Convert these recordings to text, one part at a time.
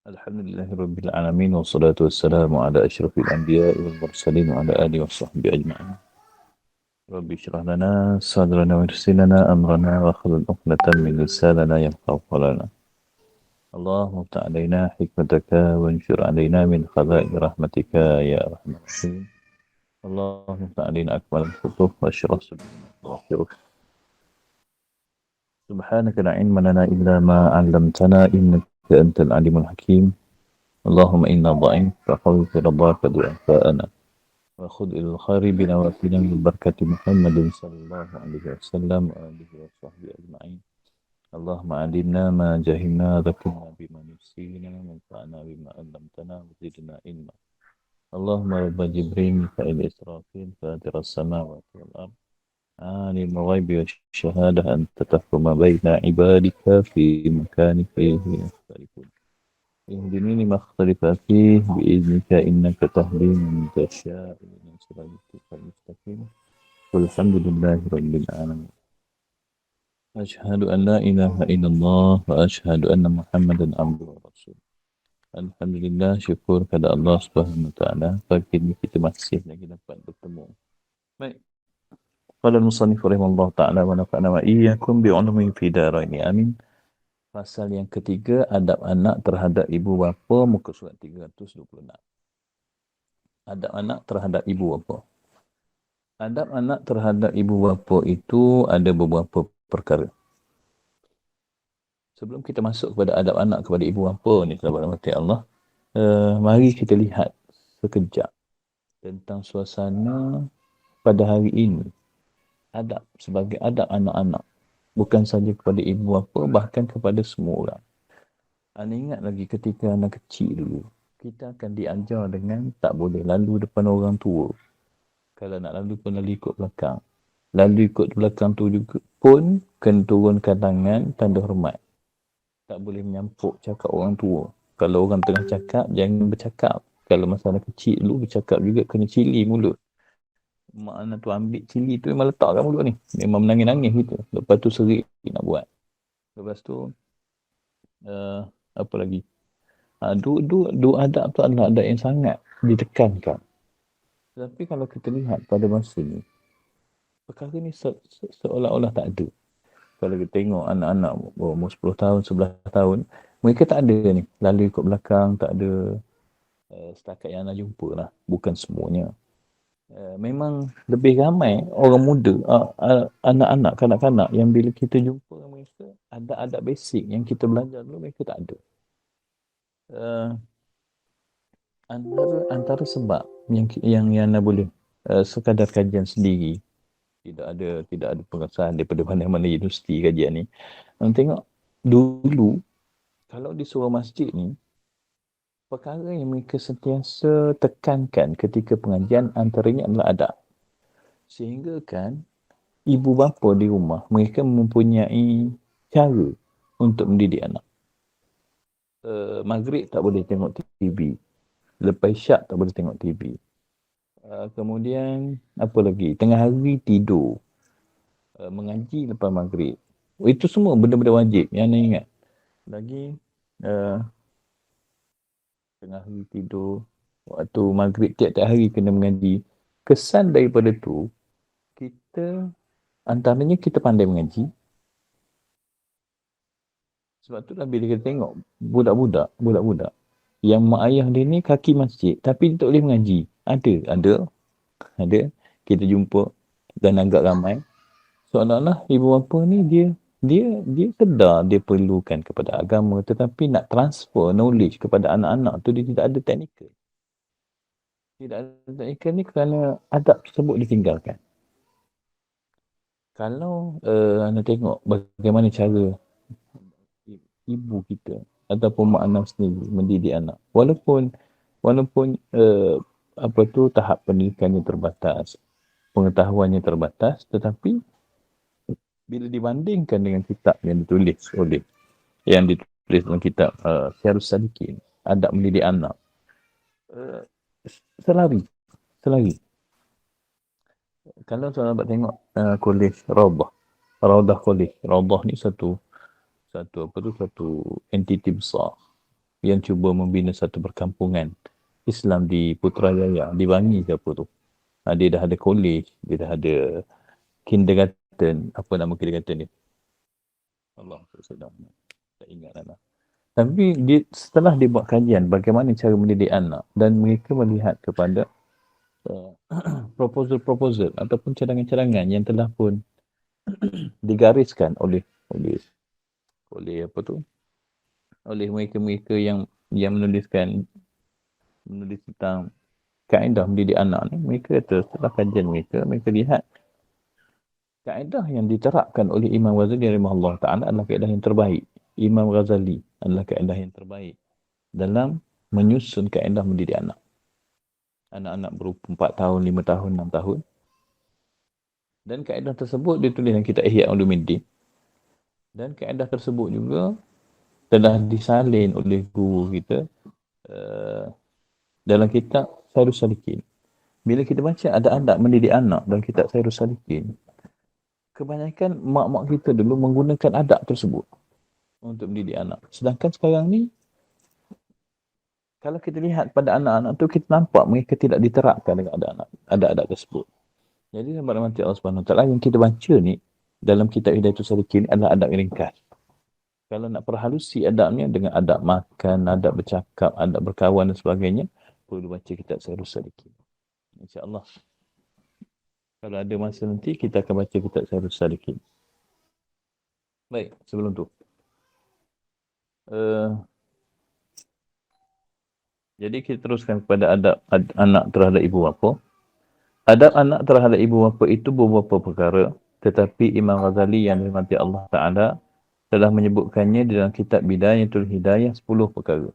Alhamdulillahirabbil alamin wassalatu wassalamu ala asyrafil anbiya'i wal mursalin wa ala alihi washabbihi ajma'in. Rabbi shrah lana sadrana wa yassir lana amrana wa hlul 'uqdatam min lisanina yafqahu qawlana. Allahumma ftah 'alaina hikmataka wa anshur 'alaina min khaza'in rahmatika ya arhamar rahimin. Allahumma ftah 'alaina akmal al-futuh wa ashrah sudurana wa akhirah. Subhanaka la 'ilma lana illa ma 'allamtana innaka antal 'alimul hakim. اللهم إنا ضعين فقوي في رضاك ضعفاءنا وخذ إلى الخير بنوافلنا من بركة محمد صلى الله عليه وسلم وآله وصحبه أجمعين. اللهم علمنا ما جهلنا ذكرنا بما نسينا وانفعنا بما علمتنا وزدنا علما. اللهم رب جبريل ميكائيل إسرافيل فاتر السماوات والأرض عالم الغيب والشهادة أنت تحكم بين عبادك في مكان فيه يختلفون. اهدني لما اختلف فيه بإذنك إنك تهدي من تشاء إلى صراطك المستقيم والحمد لله رب العالمين. أشهد أن لا إله إلا الله وأشهد أن محمدا عبده ورسوله. Alhamdulillah, syukur kepada Allah Subhanahu wa taala pagi ini kita masih lagi dapat bertemu. Baik. Qala al-musannif rahimahullah taala wa nafa'ana wa iyyakum bi 'ulumihi fi darain. Amin. Pasal yang ketiga, adab anak terhadap ibu bapa, muka surat 326. Adab anak terhadap ibu bapa. Adab anak terhadap ibu bapa itu ada beberapa perkara. Sebelum kita masuk kepada adab anak kepada ibu bapa ni, sahabat rahmati Allah, mari kita lihat sekejap tentang suasana pada hari ini. Adab sebagai adab anak-anak. Bukan saja kepada ibu bapa, bahkan kepada semua orang. Anda ingat lagi ketika anak kecil dulu, kita akan diajar dengan tak boleh lalu depan orang tua. Kalau nak lalu pun lalu ikut belakang. Lalu ikut belakang tu juga pun kena turunkan tangan tanda hormat. Tak boleh menyampuk cakap orang tua. Kalau orang tengah cakap, jangan bercakap. Kalau masa anak kecil dulu bercakap juga kena cili mulut. Mak anak tu ambil cili tu memang letakkan mulut ni. Memang menangis-nangis gitu. Lepas tu serik nak buat. Lepas tu apa lagi? Dua adab tu adalah adab yang sangat ditekankan. Tapi kalau kita lihat pada masa ni, perkara ni seolah-olah tak ada. Kalau kita tengok anak-anak umur 10 tahun, 11 tahun, mereka tak ada ni. Lalu ikut belakang, tak ada. Setakat yang anda jumpa lah. Bukan semuanya. Memang lebih ramai orang muda, anak-anak, kanak-kanak yang bila kita jumpa mereka, ada adab basic yang kita belajar dulu, mereka tak ada. Antara sebab yang anda boleh sekadar kajian sendiri, tidak ada pengesahan daripada mana-mana universiti kajian ni. Anda tengok dulu kalau di sebuah masjid ni, perkara yang mereka sentiasa tekankan ketika pengajian antaranya adalah adab. Sehingga kan ibu bapa di rumah mereka mempunyai cara untuk mendidik anak. Maghrib tak boleh tengok TV. Lepas isyak tak boleh tengok TV. Kemudian apa lagi? Tengah hari tidur. Mengaji lepas maghrib. Itu semua benda-benda wajib yang anda ingat. Lagi tengah hari tidur. Waktu maghrib tiap-tiap hari kena mengaji. Kesan daripada tu, kita antaranya kita pandai mengaji. Sebab tu lah bila kita tengok budak-budak yang mak ayah dia ni kaki masjid tapi dia tak boleh mengaji. Ada. Kita jumpa dan agak ramai. Seolah-olah ibu bapa ni dia sedar dia perlukan kepada agama, tetapi nak transfer knowledge kepada anak-anak tu dia tidak ada teknikal. Tidak ada teknikal ni kerana adab tersebut ditinggalkan. Kalau anda tengok bagaimana cara ibu kita ataupun mak anak sendiri mendidik anak, walaupun tahap pendidikannya terbatas, pengetahuannya terbatas, tetapi bila dibandingkan dengan kitab yang ditulis dalam kitab Syarus Sadiqin, adab mendidik anak, selari. Kalau sahabat tengok kolej Raudah College. Raudah ni satu entiti besar. yang cuba membina satu perkampungan Islam di Putrajaya, di Bangi ke apa tu. Dia dah ada college, dia dah ada kindergarten, apa nama kindergarten ni? Allah sedang tak ingat lah. Tapi setelah dia buat kajian bagaimana cara mendidik anak dan mereka melihat kepada proposal-proposal ataupun cadangan-cadangan yang telah pun digariskan oleh apa tu? Oleh mereka-mereka yang menulis tentang kaedah mendidik anak ni, mereka kata setelah kajian mereka lihat kaedah yang diterapkan oleh Imam Ghazali rahimahullah ta'ala adalah kaedah yang terbaik. Imam Ghazali adalah kaedah yang terbaik dalam menyusun kaedah mendidik anak. Anak-anak berumur 4 tahun, 5 tahun, 6 tahun. Dan kaedah tersebut ditulis dalam kitab Ihya Ulumuddin. Dan kaedah tersebut juga telah disalin oleh guru kita dalam kitab Sairus Salikin. Bila kita baca adab-adab mendidik anak dalam kitab Sairus Salikin, kebanyakan mak-mak kita dulu menggunakan adab tersebut untuk mendidik anak. Sedangkan sekarang ni, kalau kita lihat pada anak-anak tu, kita nampak mereka tidak diterapkan dengan adab-adab tersebut. Jadi, sahabat rahmati Allah Subhanahu Wa Taala, yang kita baca ni dalam kitab Hidayatul Salikin adalah adab yang ringkas. Kalau nak perhalusi adabnya dengan adab makan, adab bercakap, adab berkawan dan sebagainya, perlu baca kitab Sairus Salikin. InsyaAllah. Kalau ada masa nanti, kita akan baca kitab Sairus Salikin. Baik, sebelum tu. Jadi kita teruskan kepada adab anak terhadap ibu bapa. Adab anak terhadap ibu bapa itu beberapa perkara, tetapi Imam Ghazali yang dirahmati Allah Ta'ala telah menyebutkannya di dalam kitab Bidayatul Hidayah 10 perkara.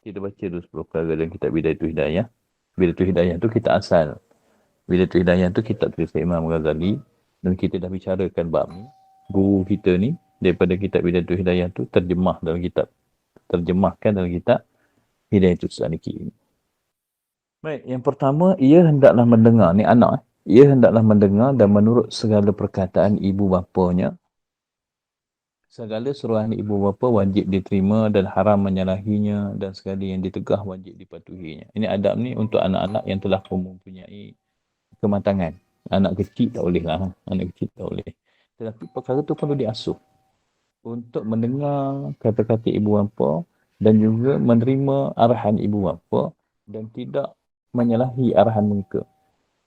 Kita baca dulu 10 perkara dalam kitab Bidayatul Hidayah. Bidayatul Hidayah itu kitab asal. Bidayatul Hidayah itu kitab tulis Imam Ghazali, dan kita dah bicarakan bab ni. Guru kita ni daripada kitab Bidayatul Hidayah tu terjemahkan dalam kitab Hidayatul Salikin. Baik, yang pertama, ia hendaklah mendengar, ni anak, ia hendaklah mendengar dan menurut segala perkataan ibu bapanya. Segala suruhan ibu bapa wajib diterima dan haram menyalahinya, dan segala yang ditegah wajib dipatuhinya. Ini adab ni untuk anak-anak yang telah mempunyai kematangan. Anak kecil tak boleh lah. Anak kecil tak boleh. Tetapi perkara tu perlu diasuh. Untuk mendengar kata-kata ibu bapa dan juga menerima arahan ibu bapa dan tidak menyalahi arahan mereka.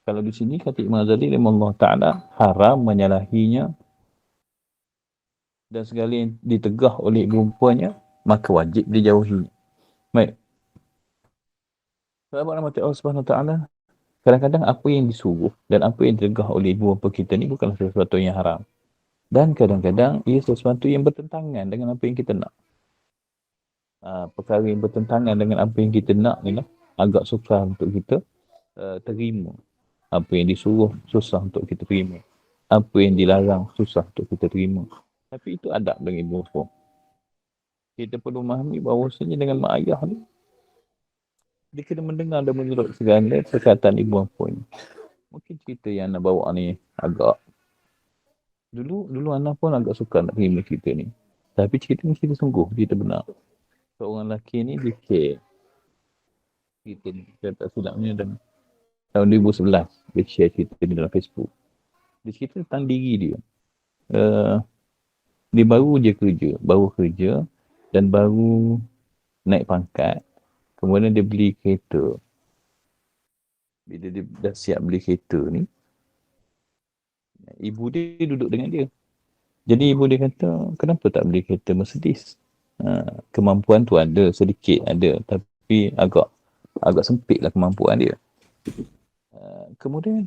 Kalau di sini kata Imam Ghazali rahimahullah ta'ala, haram menyalahinya dan segala yang ditegah oleh ibu bapanya, maka wajib dijauhi. Baik. Sahabat rahmat Allah Subhanahu ta'ala, kadang-kadang apa yang disuruh dan apa yang ditegah oleh ibu bapa kita ni bukanlah sesuatu yang haram. Dan kadang-kadang ia sesuatu yang bertentangan dengan apa yang kita nak. Perkara yang bertentangan dengan apa yang kita nak ni lah, agak susah untuk kita terima. Apa yang disuruh susah untuk kita terima. Apa yang dilarang susah untuk kita terima. Tapi itu adab dengan ibu bapa. Kita perlu memahami bahawasanya dengan mak ayah ni, dia kena mendengar dan menurut segala perkataan ibu bapa ni. Mungkin cerita yang nak bawa ni agak Dulu anak pun agak suka nak terima cerita ni. Tapi cerita ni cerita sungguh, cerita benar. Seorang lelaki ni dia care. Cerita ni, saya tak silap ni dalam tahun 2011. Dia share cerita ni dalam Facebook. Dia cerita tentang diri dia. Dia baru kerja dan baru naik pangkat. Kemudian dia beli kereta. Bila dia dah siap beli kereta ni, ibu dia duduk dengan dia. Jadi ibu dia kata, kenapa tak beli kereta Mercedes? Kemampuan tu ada, sedikit ada. Tapi agak sempit lah kemampuan dia. Kemudian,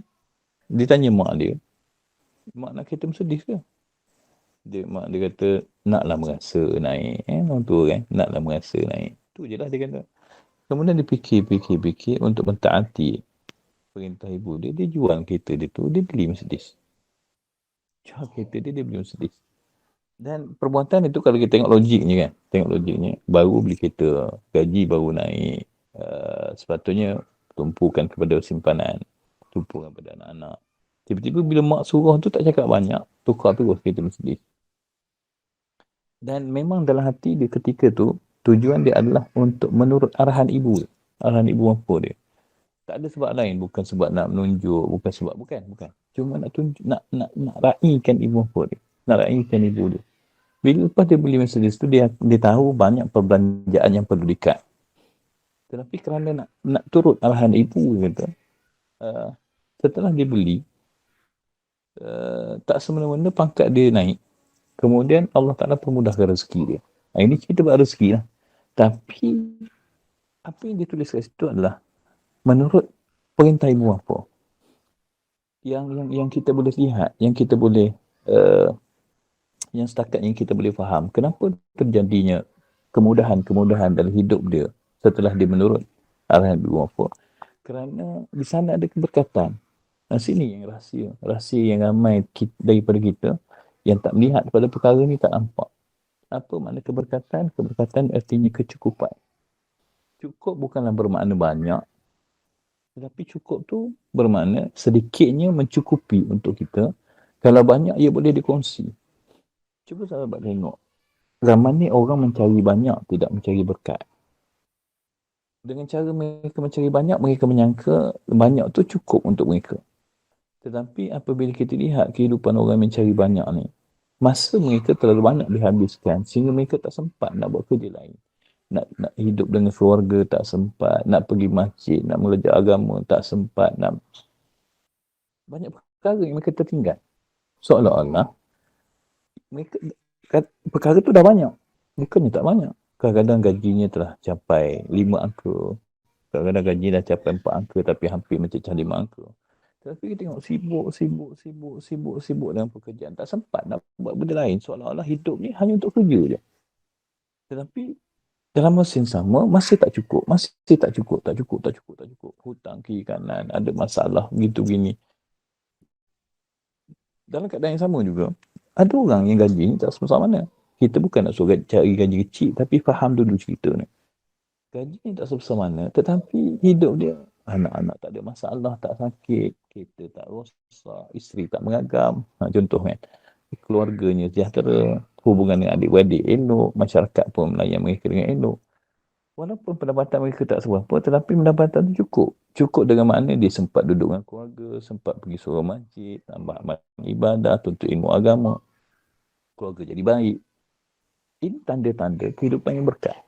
dia tanya mak dia, mak nak kereta Mercedes ke? Mak dia kata, naklah merasa naik. Orang tua kan, naklah merasa naik. Tu je lah dia kata. Kemudian dia fikir untuk mentaati perintah ibu dia. Dia jual kereta dia tu, dia beli Mercedes. Jual kereta dia beli Mercedes. Dan perbuatan itu kalau kita tengok logiknya kan. Baru beli kereta, gaji baru naik. Sepatutnya tumpukan kepada simpanan. Tumpukan kepada anak-anak. Tiba-tiba bila mak suruh tu tak cakap banyak. Tukar terus kereta Mercedes. Dan memang dalam hati dia ketika tu, Tujuan dia adalah untuk menurut arahan ibu bapa dia. Tak ada sebab lain, bukan sebab nak menunjuk, bukan. Cuma nak tunjuk, nak raikan ibu bapa dia. Nak raikan ibu dia. Bila lepas dia beli Mercedes tu, dia tahu banyak perbelanjaan yang perlu dikat. Tetapi kerana nak turut arahan ibu kata, setelah dia beli, tak semena-mena pangkat dia naik. Kemudian Allah Ta'ala permudahkan rezeki dia. Ini cerita buat rezeki lah. Tapi apa yang ditulis kat situ adalah menurut perintah ibu bapa. Yang kita boleh lihat, yang kita boleh yang setakat yang kita boleh faham, kenapa terjadinya kemudahan dalam hidup dia setelah dia menurut arahan ibu bapa. Kerana di sana ada keberkatan. Sini yang rahsia yang ramai daripada kita yang tak melihat pada perkara ni tak nampak. Apa makna keberkatan? Keberkatan artinya kecukupan. Cukup bukanlah bermakna banyak, tetapi cukup tu bermakna sedikitnya mencukupi untuk kita. Kalau banyak, ia boleh dikongsi. Cuba sahabat tengok. Zaman ni orang mencari banyak, tidak mencari berkat. Dengan cara mereka mencari banyak, mereka menyangka banyak tu cukup untuk mereka. Tetapi apabila kita lihat kehidupan orang mencari banyak ni, masa mereka terlalu banyak dihabiskan sehingga mereka tak sempat nak buat kerja lain. Nak hidup dengan keluarga tak sempat, nak pergi masjid, nak belajar agama tak sempat, nak banyak perkara yang mereka tertinggal. Seolah-olah mereka perkara tu dah banyak. Bukannya tak banyak. Kadang-kadang gajinya telah capai 5 angka. Kadang-kadang gaji dah capai 4 angka tapi hampir mencecah 5 angka. Tapi kita tengok sibuk dalam pekerjaan. Tak sempat nak buat benda lain. Seolah-olah hidup ni hanya untuk kerja je. Tetapi dalam masa yang sama, masih tak cukup. Tak cukup. Hutang kiri kanan, ada masalah, begitu begini. Dalam keadaan yang sama juga, ada orang yang gaji ni tak sebesar-mana. Kita bukan nak suruh cari gaji kecil, tapi faham dulu cerita ni. Gaji ni tak sebesar mana, tetapi hidup dia, anak-anak tak ada masalah, tak sakit, kereta tak rosak, isteri tak mengagam. Contoh kan, keluarganya sejahtera, hubungan dengan adik-beradik elok, masyarakat pun melayan mereka dengan elok. Walaupun pendapatan mereka tak seberapa, tetapi pendapatan tu cukup. Cukup dengan makna dia sempat duduk dengan keluarga, sempat pergi surau masjid, tambah amal ibadah, tuntut ilmu agama. Keluarga jadi baik. Ini tanda-tanda kehidupan yang berkat.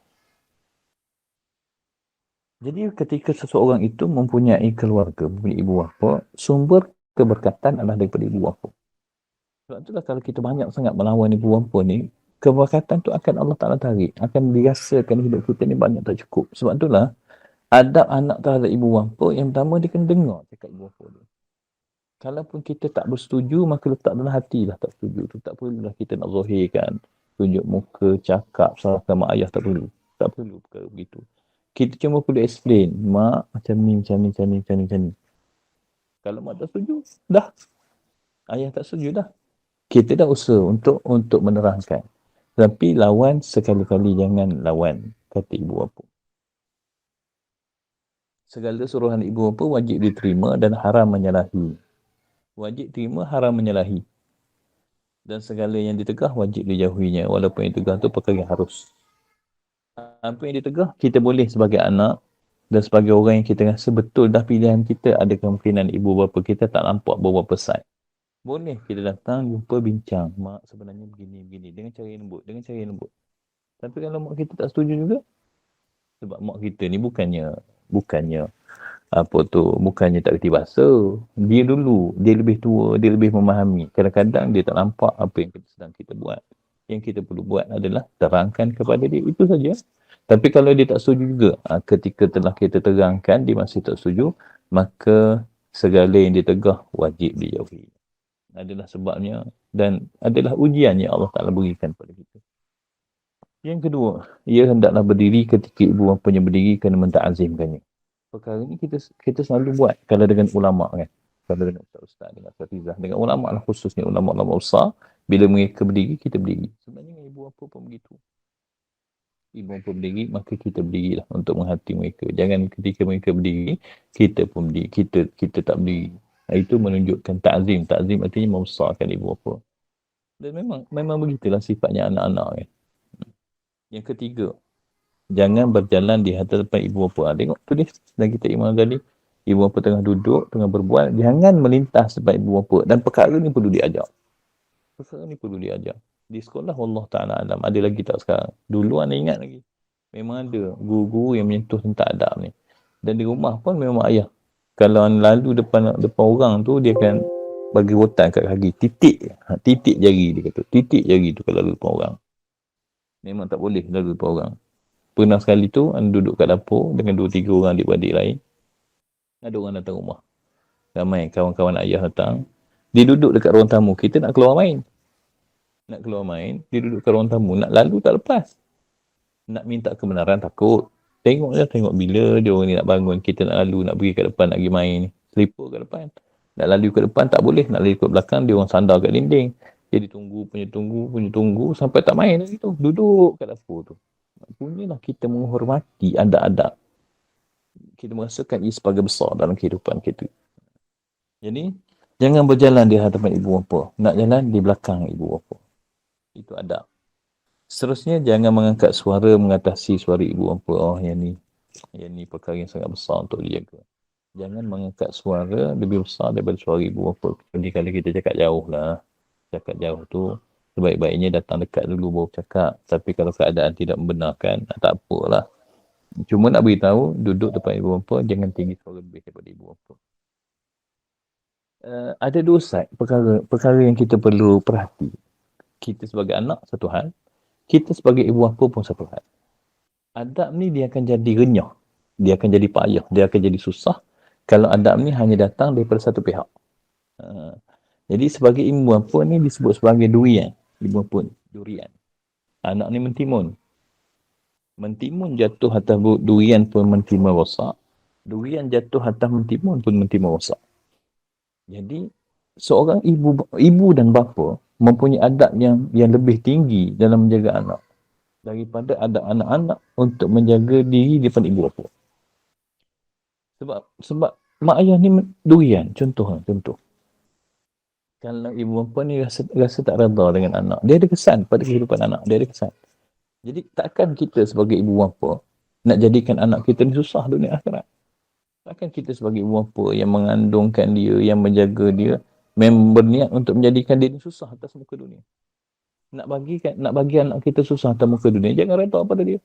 Jadi ketika seseorang itu mempunyai keluarga, mempunyai ibu bapa, sumber keberkatan adalah daripada ibu bapa. Sebab itulah kalau kita banyak sangat melawan ibu bapa ni, keberkatan tu akan Allah Ta'ala tarik. Akan dirasakan hidup kita ni banyak tak cukup. Sebab itulah adab anak terhadap ibu bapa, yang pertama dia kena dengar cakap ibu bapa dia. Kalaupun kita tak bersetuju, maka letak dalam hati lah tak setuju tu. Tak perlulah kita nak zahirkan, tunjuk muka, cakap, salahkan mak ayah, tak perlu. Tak perlu perkara begitu. Kita cuma perlu explain, mak macam ni. Kalau mak tak setuju, dah. Ayah tak setuju, dah. Kita dah usaha untuk menerangkan. Tapi lawan sekali-kali, jangan lawan kata ibu bapa. Segala suruhan ibu bapa wajib diterima dan haram menyalahi. Wajib terima, haram menyalahi. Dan segala yang ditegah wajib dijauhinya. Walaupun yang ditegah tu perkara yang harus. Apa yang ditegah, kita boleh sebagai anak dan sebagai orang yang kita rasa betul dah pilihan kita, ada kemungkinan ibu bapa kita tak nampak beberapa side. Boleh kita datang, jumpa, bincang. Mak sebenarnya begini. Dengan cara yang lembut. Tapi kalau mak kita tak setuju juga, sebab mak kita ni bukannya tak kerti bahasa. Dia lebih tua, dia lebih memahami. Kadang-kadang dia tak nampak apa yang sedang kita buat. Yang kita perlu buat adalah terangkan kepada dia, itu saja. Tapi kalau dia tak setuju juga, ketika telah kita terangkan, dia masih tak setuju, maka segala yang ditegah wajib dijauhi. Adalah sebabnya dan adalah ujian yang Allah Ta'ala berikan kepada kita. Yang kedua, ia hendaklah berdiri ketika ibu bapanya berdiri kerana menta'azimkannya. Perkara ni kita selalu buat kalau dengan ulama' kan. Kalau dengan ustaz-ustaz, dengan asatizah, dengan ulama' lah, khususnya ulama' besar, bila mereka berdiri, kita berdiri. Sebenarnya dengan ibu bapa pun begitu. Ibu bapa berdiri, maka kita berdirilah untuk menghati mereka. Jangan ketika mereka berdiri, kita pun berdiri. Kita tak berdiri. Itu menunjukkan ta'zim. Ta'zim artinya membesarkan ibu bapa. Dan memang begitulah sifatnya anak-anak kan. Yang ketiga, Jangan berjalan di hadapan ibu bapa. Tengok tulis dan kita imam tadi. Ibu bapa tengah duduk, tengah berbual. Jangan melintas depan ibu bapa. Dan perkara ni perlu diajar. Perkara ni perlu diajar. Di sekolah Allah Ta'ala alam. Ada lagi tak sekarang? Dulu anda ingat lagi. Memang ada guru-guru yang menyentuh tentang adab ni. Dan di rumah pun memang ayah. Kalau anda lalu depan orang tu, dia akan bagi rotan kat kaki. Titik. Titik jari dia kata. Titik jari tu kalau lalu depan orang. Memang tak boleh lalu depan orang. Pernah sekali tu, anda duduk kat dapur dengan 2-3 orang adik-beradik lain. Ada orang datang rumah. Ramai kawan-kawan ayah datang. Dia duduk dekat ruang tamu. Kita nak keluar main. Nak keluar main, dia duduk kat ruang tamu. Nak lalu tak lepas. Nak minta kebenaran takut. Tengok je, tengok bila dia orang ni nak bangun. Kita nak lalu, nak pergi kat depan, nak pergi main ni. Selipur kat depan. Nak lalu kat depan tak boleh. Nak lalu kat belakang, dia orang sandar kat dinding. Jadi tunggu. Sampai tak main lagi tu. Duduk kat dapur tu. Punyalah kita menghormati adab-adab. Kita merasakan ia sebagai besar dalam kehidupan kita. Jadi, jangan berjalan di hadapan ibu bapa. Nak jalan di belakang ibu bapa. Itu adab. Seterusnya, jangan mengangkat suara mengatasi suara ibu bapa. Oh, yang ni perkara yang sangat besar untuk dijaga. Jangan mengangkat suara lebih besar daripada suara ibu bapa. Jadi kalau kita cakap jauh lah. Cakap jauh tu, sebaik-baiknya datang dekat dulu baru cakap. Tapi kalau keadaan tidak membenarkan, tak apalah. Cuma nak beritahu, duduk depan ibu bapa, jangan tinggi suara lebih daripada ibu bapa. Ada dua side perkara yang kita perlu perhati. Kita sebagai anak, satu hal. Kita sebagai ibu bapa pun satu hal. Adab ni dia akan jadi renyah. Dia akan jadi payah. Dia akan jadi susah. Kalau adab ni hanya datang daripada satu pihak. Jadi sebagai ibu bapa ni disebut sebagai durian. Ibu bapa ni, durian. Anak ni mentimun. Mentimun jatuh atas durian pun mentimun rosak. Durian jatuh atas mentimun pun mentimun rosak. Jadi seorang ibu dan bapa mempunyai adab yang lebih tinggi dalam menjaga anak daripada adab anak-anak untuk menjaga diri depan ibu bapa. Sebab mak ayah ni durian, contoh. Kalau ibu bapa ni rasa tak redha dengan anak, dia ada kesan pada kehidupan anak, dia ada kesan. Jadi takkan kita sebagai ibu bapa nak jadikan anak kita ni susah dunia akhirat. Takkan kita sebagai ibu bapa yang mengandungkan dia, yang menjaga dia, memang berniat untuk menjadikan dia ni susah atas muka dunia. Nak bagi anak kita susah atas muka dunia, jangan redha pada dia.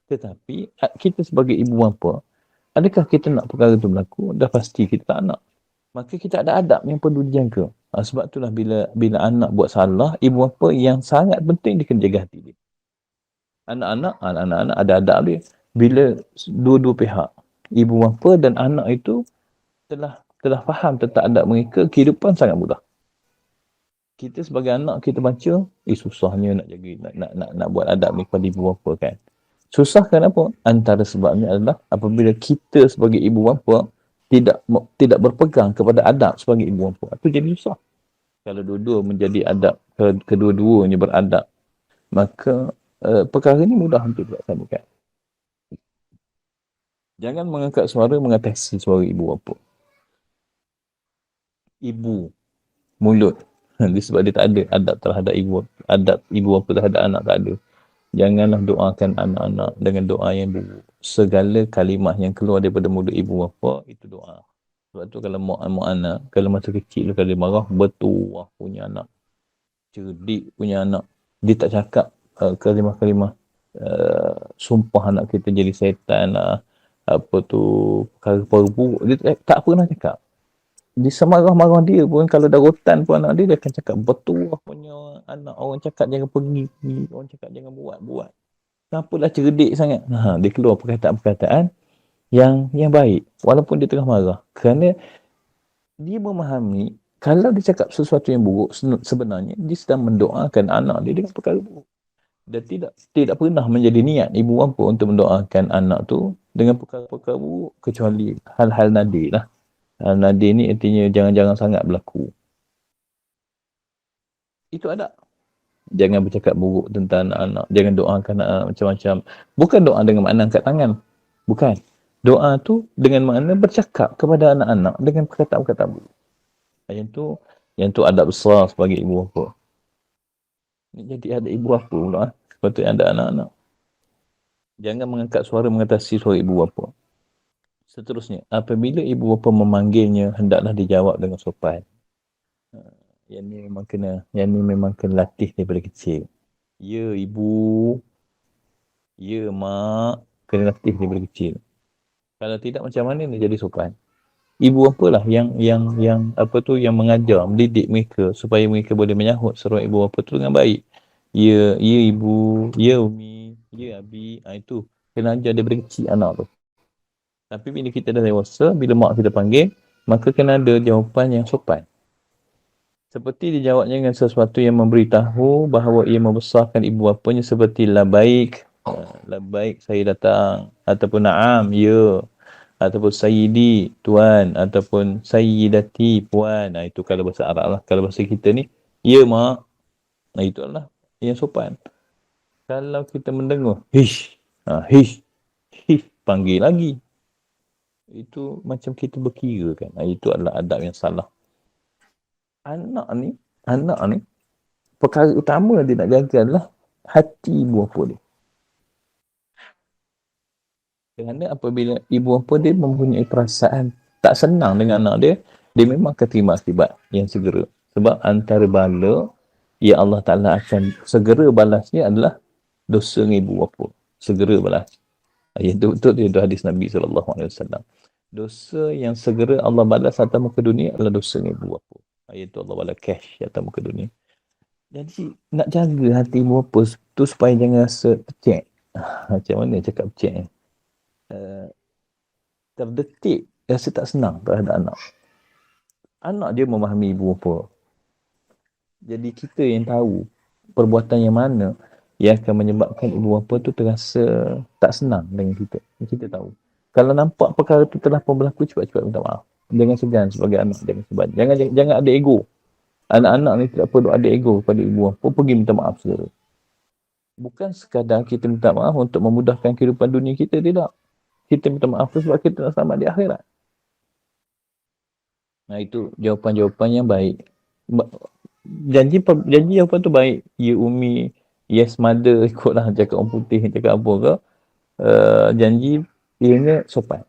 Tetapi kita sebagai ibu bapa, adakah kita nak perkara itu berlaku? Dah pasti kita tak nak. Maka kita ada adab yang perlu dijaga. Sebab itulah bila anak buat salah, ibu bapa yang sangat penting dia kena jaga hati dia. Anak-anak ada adab dia. Bila dua-dua pihak, ibu bapa dan anak itu telah faham tentang adab mereka, kehidupan sangat mudah. Kita sebagai anak, kita baca, susahnya nak jaga, nak buat adab ni kepada ibu bapa kan. Susah kenapa? Antara sebabnya adalah apabila kita sebagai ibu bapa tidak berpegang kepada adab sebagai ibu bapa, itu jadi susah. Kalau dua-dua menjadi adab, kedua-duanya beradab, maka perkara ni mudah untuk dilaksanakan. Jangan mengangkat suara mengatasi suara ibu bapa. Ibu, mulut. Sebab dia tak ada adab terhadap ibu bapa terhadap anak tak ada. Janganlah doakan anak-anak dengan doa yang buruk. Segala kalimah yang keluar daripada mulut ibu bapa itu doa. Sebab tu kalau mak anak, kalau masa kecil kalau dia marah, bertuah punya anak. Cerdik punya anak. Dia tak cakap kalimah-kalimah sumpah anak kita jadi setan lah. Apa tu, perkara buruk. Dia tak pernah cakap. Di semarah-marah dia pun, kalau dah rotan pun anak dia akan cakap bertuah punya anak. Orang cakap jangan pergi. Orang cakap jangan buat. Kenapalah cerdik sangat. Dia keluar perkataan-perkataan yang baik. Walaupun dia tengah marah. Kerana dia memahami, kalau dia cakap sesuatu yang buruk, sebenarnya dia sedang mendoakan anak dia dengan perkara buruk. Dan tidak pernah menjadi niat ibu bapa untuk mendoakan anak tu dengan perkara-perkara buruk, kecuali hal-hal nadir lah. Hal nadir ni artinya jangan-jangan sangat berlaku. Itu ada. Jangan bercakap buruk tentang anak-anak. Jangan doakan anak macam-macam. Bukan doa dengan makna angkat tangan. Bukan. Doa tu dengan makna bercakap kepada anak-anak dengan perkataan-perkataan buruk. Yang tu adab besar sebagai ibu bapa. Jadi ada ibu bapa pula. Sepatutnya ada anak-anak. Jangan mengangkat suara mengatasi suara ibu bapa. Seterusnya, apabila ibu bapa memanggilnya, hendaklah dijawab dengan sopan. Yang ni memang kena latih daripada kecil. Ya ibu, ya mak, kena latih daripada kecil. Kalau tidak macam mana nak jadi sopan? Ibu apalah yang apa tu yang mengajar, mendidik mereka supaya mereka boleh menyahut seruan ibu bapa tu dengan baik. Ya, ya ibu, ya umi, ya abi, itu kena ajar daripada kecil anak tu. Tapi bila kita dah dewasa, bila mak kita panggil, maka kena ada jawapan yang sopan. Seperti dijawabnya dengan sesuatu yang memberitahu bahawa ia membesarkan ibu bapanya seperti labaik, labaik saya datang, ataupun na'am, ya, ataupun sayyidi, tuan, ataupun sayyidati, puan. Itu kalau bahasa Arab lah. Kalau bahasa kita ni, ya mak. Itu adalah yang sopan. Kalau kita mendengar, hish, hish, hish, panggil lagi. Itu macam kita berkira kan. Itu adalah adab yang salah. Anak ni, perkara utama dia nak jaga adalah hati ibu bapa dia. Kerana apabila ibu bapa dia mempunyai perasaan tak senang dengan anak dia, dia memang akan terima akibat yang segera. Sebab antara bala yang Allah Ta'ala akan segera balasnya adalah dosa dengan ibu bapa. Segera balas. Yang itu betul dia hadis Nabi SAW. Dosa yang segera Allah balas atas muka dunia adalah dosa dengan ibu bapa. Itu Allah balas cash atas muka dunia. Jadi nak jaga hati ibu bapa tu supaya jangan rasa cek. Macam mana cakap cek ni? Terdetik rasa tak senang terhadap anak. Anak dia memahami ibu bapa. Jadi kita yang tahu perbuatan yang mana yang akan menyebabkan ibu bapa tu terasa tak senang dengan kita. Kita tahu. Kalau nampak perkara tu telah pun berlaku, cepat-cepat minta maaf. Jangan segan sebagai anak, jangan seban. Jangan ada ego. Anak-anak ni tidak perlu ada ego pada ibu bapa, pergi minta maaf segera. Bukan sekadar kita minta maaf untuk memudahkan kehidupan dunia kita, tidak. Kita minta maaf tu sebab kita nak selamat di akhirat. Nah, itu jawapan-jawapan yang baik. Janji jawapan tu baik. Ya umi, yes mother, ikutlah cakap orang putih, cakap apa ke. Janji ianya sopan.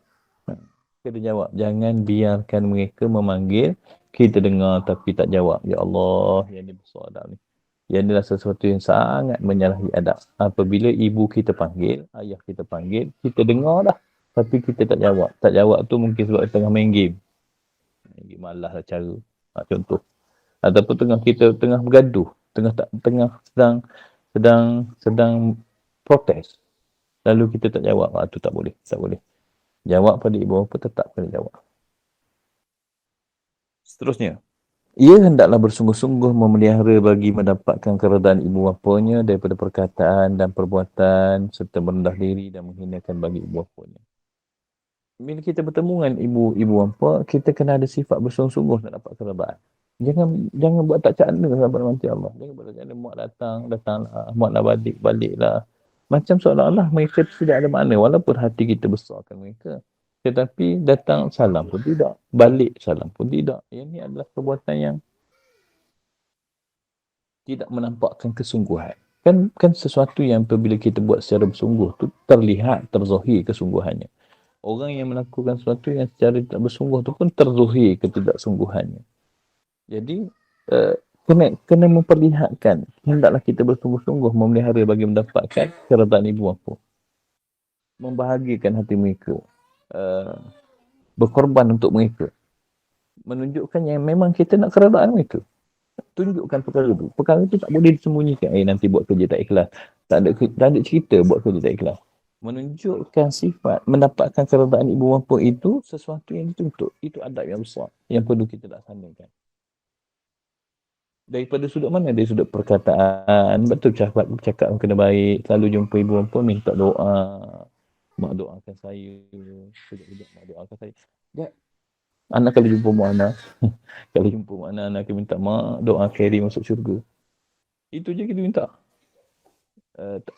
Kita jawab. Jangan biarkan mereka memanggil, kita dengar tapi tak jawab. Ya Allah, yang ni besar adab ni. Yang inilah sesuatu yang sangat menyalahi adab. Apabila ibu kita panggil, ayah kita panggil, kita dengar dah. Tapi kita tak jawab. Tak jawab tu mungkin sebab tengah main game. Malas lah cara. Contoh. Ataupun tengah bergaduh. Tengah sedang protes. Lalu kita tak jawab. Tu tak boleh. Tak boleh. Jawab pada ibu bapa tetap kena jawab. Seterusnya. Ia hendaklah bersungguh-sungguh memelihara bagi mendapatkan keredaan ibu bapanya daripada perkataan dan perbuatan serta merendah diri dan menghinakan bagi ibu bapanya. Bila kita bertemu dengan ibu bapa, kita kena ada sifat bersungguh-sungguh nak dapat keredaan. Jangan buat tak cakna sahabat nanti Allah. Jangan buat tak cakna, mak datanglah, mak nak baliklah. Macam seolah-olah mereka tidak ada makna walaupun hati kita besarkan mereka. Tetapi datang salam pun tidak, balik salam pun tidak. Yang ini adalah perbuatan yang tidak menampakkan kesungguhan. Kan sesuatu yang apabila kita buat secara bersungguh tu terlihat, terzahir kesungguhannya. Orang yang melakukan sesuatu yang secara tidak bersungguh tu pun terzahir ketidaksungguhannya. Jadi kena memperlihatkan, hendaklah kita bersungguh-sungguh memelihara bagi mendapatkan keredaan ibu bapa. Membahagiakan hati mereka. Berkorban untuk mereka. Menunjukkan yang memang kita nak keredaan mereka. Tunjukkan perkara tu. Perkara tu tak boleh disembunyikan. Nanti buat kerja tak ikhlas. Tak ada cerita buat kerja tak ikhlas. Menunjukkan sifat mendapatkan keredaan ibu bapa itu sesuatu yang dituntut. Itu adab yang besar yang perlu kita laksanakan. Daripada sudut mana? Dari sudut perkataan. Betul cakap kena baik. Selalu jumpa ibu bapa minta doa. Mak doakan saya. Sekejap mak doakan saya. Anak kalau jumpa mak anak. Kalau jumpa mak anak akan minta mak doa carry masuk syurga. Itu je kita minta.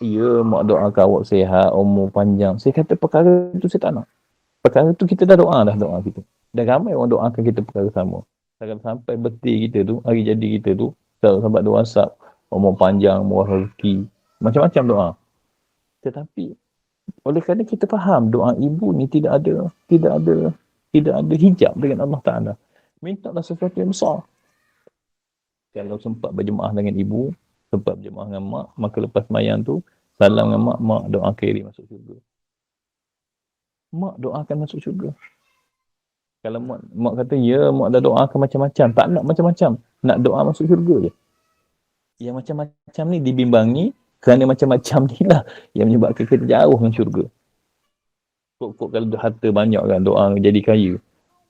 Ya mak doakan awak sihat, umur panjang. Saya kata perkara tu saya tak nak. Perkara tu kita dah doa kita. Dah ramai orang doakan kita perkara sama. Sampai birthday kita tu, hari jadi kita tu, sahabat doa WhatsApp, umur panjang, murah rezeki, macam-macam doa. Tetapi Oleh kerana kita faham doa ibu ni tidak ada hijab dengan Allah Ta'ala. Mintalah sesuatu yang besar. Kalau sempat berjemaah dengan ibu, sempat berjemaah dengan mak, maka lepas mayang tu, salam dengan mak, mak doa khairi masuk syurga. Mak doakan masuk syurga. Kalau mak kata, ya, mak dah doakan macam-macam. Tak nak macam-macam. Nak doa masuk syurga je. Yang macam-macam ni dibimbangi kerana macam-macam ni lah yang menyebabkan kita jauh dengan syurga. Kok kalau harta banyak kan, doa jadi kaya.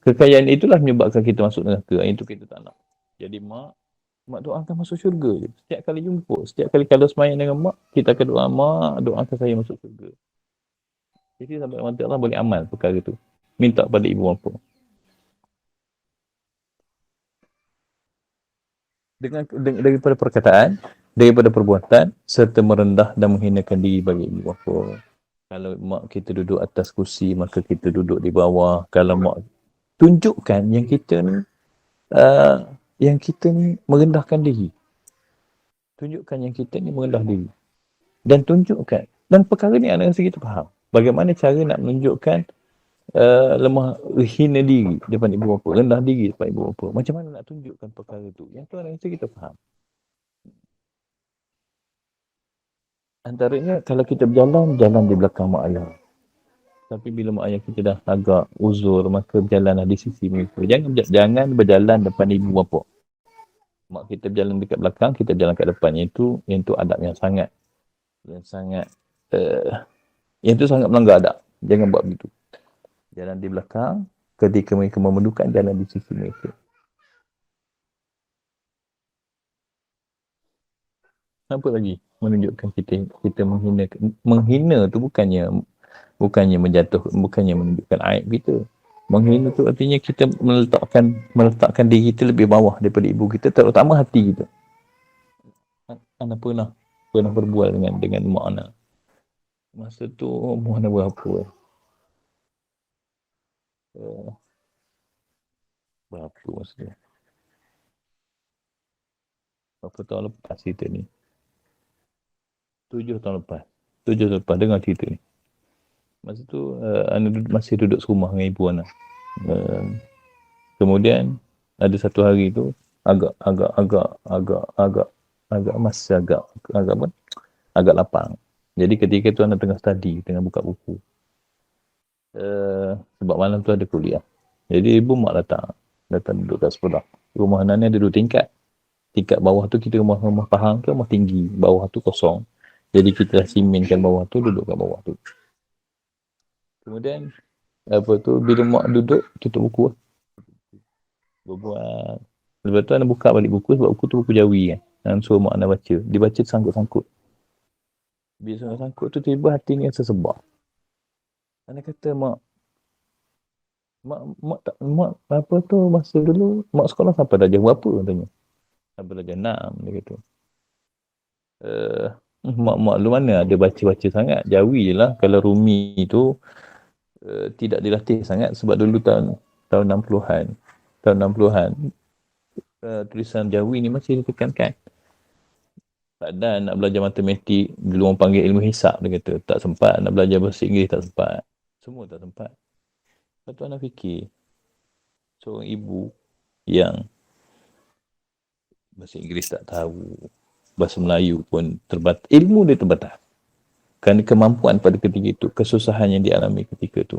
Kekayaan itulah menyebabkan kita masuk neraka. Itu kita tak nak. Jadi mak doakan masuk syurga je. Setiap kali jumpa, setiap kali kalau semayang dengan mak, kita akan doa, mak doakan saya masuk syurga. Jadi sahabat Allah boleh amal perkara tu. Minta pada ibu bapa. Daripada perkataan, daripada perbuatan, serta merendah dan menghinakan diri bagi ibu bapa. Kalau mak kita duduk atas kursi, maka kita duduk di bawah. Kalau mak tunjukkan yang kita ni merendahkan diri. Tunjukkan yang kita ni merendah diri. Dan tunjukkan. Dan perkara ni anak rasa kita faham. Bagaimana cara nak menunjukkan lemah, hina diri depan ibu bapa, rendah diri depan ibu bapa. Macam mana nak tunjukkan perkara tu? Yang tu anak rasa kita faham. Antaranya kalau kita berjalan di belakang mak ayah. Tapi bila mak ayah kita dah agak uzur, maka berjalanlah di sisi mereka. Jangan berjalan depan ibu bapa. Mak kita berjalan dekat belakang, kita berjalan kat depan. Yang tu adab yang sangat yang tu sangat melanggar adab. Jangan buat begitu. Jalan di belakang, ketika mereka memerlukan, jalan di sisi mereka. Apa lagi menunjukkan kita menghina tu bukannya menunjukkan aib kita. Menghina tu artinya kita meletakkan diri kita lebih bawah daripada ibu kita, terutama hati kita. Ana pernah berbual dengan mak ana. Masa tu umur ana berapa? Berapa masa tu? Berapa tahun lepas cerita ni? 7 tahun lepas dengar cerita ni. Masa tu ana masih duduk serumah dengan ibu ana. Kemudian ada satu hari tu agak lapang. Jadi ketika tu ana tengah study, tengah buka buku. Sebab malam tu ada kuliah. Jadi ibu mak datang duduk kat sebelah. Rumah ana ni ada 2 tingkat. Tingkat bawah tu kita rumah pahang tu, rumah tinggi. Bawah tu kosong. Jadi kita dah simenkan bawah tu, duduk kat bawah tu. Kemudian bila mak duduk, tutup buku lah. Berbual. Lepas tu ana buka balik buku, sebab buku tu buku Jawi kan. Dan suruh mak ana baca. Dia baca sangkut-sangkut. Bila sangkut tu tiba hati ni rasa sebab. Ana kata mak apa tu masa dulu mak sekolah sampai darjah berapa katanya. Sampai darjah 6 dia kata. Mak lu mana ada baca-baca sangat. Jawi je lah. Kalau Rumi tu tidak dilatih sangat sebab dulu tahun 60-an. Tulisan Jawi ni masih ditekankan. Tak ada nak belajar matematik, dulu orang panggil ilmu hisap, dia kata. Tak sempat. Nak belajar bahasa Inggeris tak sempat. Semua tak sempat. Lepas tu anak fikir, seorang ibu yang bahasa Inggeris tak tahu, bahasa Melayu pun terbatas, ilmu dia terbatas. Kerana kemampuan pada ketika itu, kesusahan yang dialami ketika itu.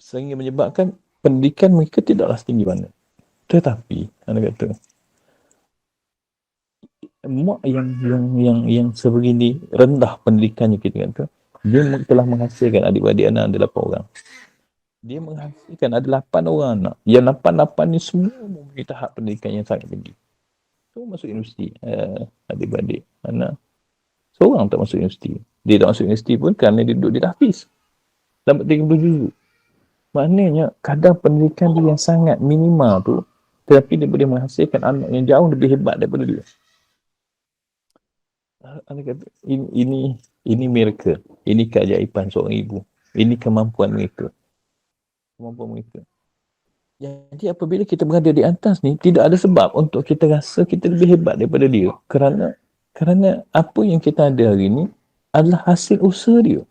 Sehingga menyebabkan pendidikan mereka tidaklah setinggi mana. Tetapi, anak kata, mak yang sebegini rendah pendidikannya, kita kata, dia telah menghasilkan adik-adik anak ada 8 orang. Dia menghasilkan ada 8 orang anak. Yang 8 ni semua mempunyai tahap pendidikan yang sangat tinggi. So masuk universiti. Adik-adik anak seorang tak masuk universiti. Dia tak masuk universiti pun kerana dia duduk di tahfiz. Dapat 30 juzuk. Maknanya kadar pendidikan dia yang sangat minimal tu, tetapi dia boleh menghasilkan anak yang jauh lebih hebat daripada dia. Anak kata, ini miracle. Ini keajaiban seorang ibu. Ini kemampuan mereka. Jadi apabila kita berada di atas ni, tidak ada sebab untuk kita rasa kita lebih hebat daripada dia. Kerana apa yang kita ada hari ni adalah hasil usaha dia.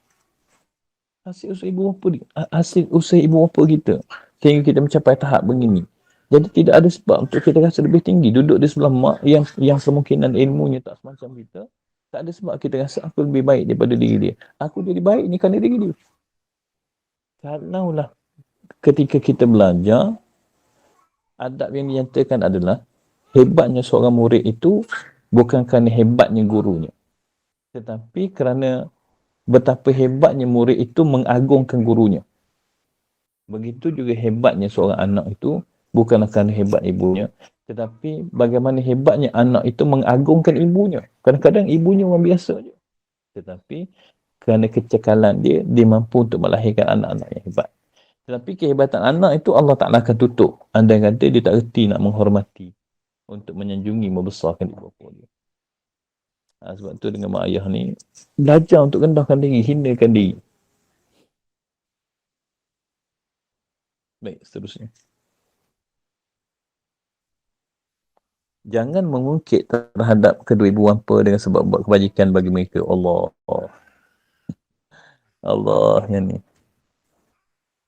Hasil usaha ibu bapa kita sehingga kita mencapai tahap begini. Jadi tidak ada sebab untuk kita rasa lebih tinggi duduk di sebelah mak yang kemungkinan ilmunya tak semacam kita. Tak ada sebab kita rasa aku lebih baik daripada diri dia. Aku jadi baik ni kerana diri dia. Kalaulah ketika kita belajar, adab yang dinyatakan adalah hebatnya seorang murid itu bukan kerana hebatnya gurunya, tetapi kerana betapa hebatnya murid itu mengagungkan gurunya. Begitu juga hebatnya seorang anak itu bukanlah kerana hebat ibunya, tetapi bagaimana hebatnya anak itu mengagungkan ibunya. Kadang-kadang ibunya orang biasa je, tetapi kerana kecekalan dia, dia mampu untuk melahirkan anak-anak yang hebat. Tetapi kehebatan anak itu Allah Ta'ala akan tutup andai kata dia tak reti nak menghormati, untuk menyanjungi, membesarkan ibu bapa dia. Sebab tu dengan mak ayah ni, belajar untuk rendahkan diri, hinakan diri. Baik, seterusnya. Jangan mengungkit terhadap kedua ibu bapa dengan sebab buat kebajikan bagi mereka. Allah yang ni.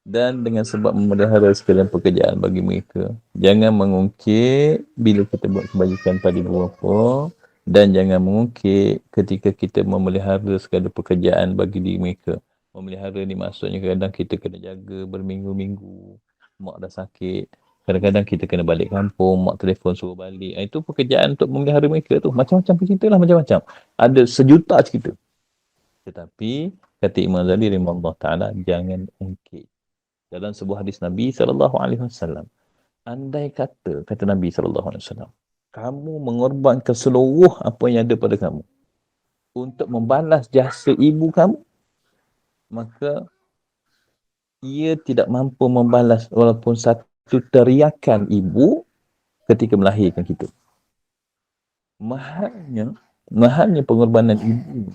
Dan dengan sebab memelihara sekalian pekerjaan bagi mereka. Jangan mengungkit bila kita buat kebajikan pada ibu bapa, dan jangan mengungkit ketika kita memelihara segala pekerjaan bagi diri mereka. Memelihara ni maksudnya kadang kita kena jaga berminggu-minggu. Mak dah sakit. Kadang-kadang kita kena balik kampung, mak telefon suruh balik. Itu pekerjaan untuk memelihara mereka tu. Macam-macam cerita lah, macam-macam. Ada sejuta cerita. Tetapi, kata Imam Ghazali rahimahullah ta'ala, jangan ungkit. Dalam sebuah hadis Nabi SAW, andai kata Nabi SAW, kamu mengorbankan seluruh apa yang ada pada kamu untuk membalas jasa ibu kamu, maka ia tidak mampu membalas walaupun satu teriakan ibu ketika melahirkan kita. Mahalnya pengorbanan ibu.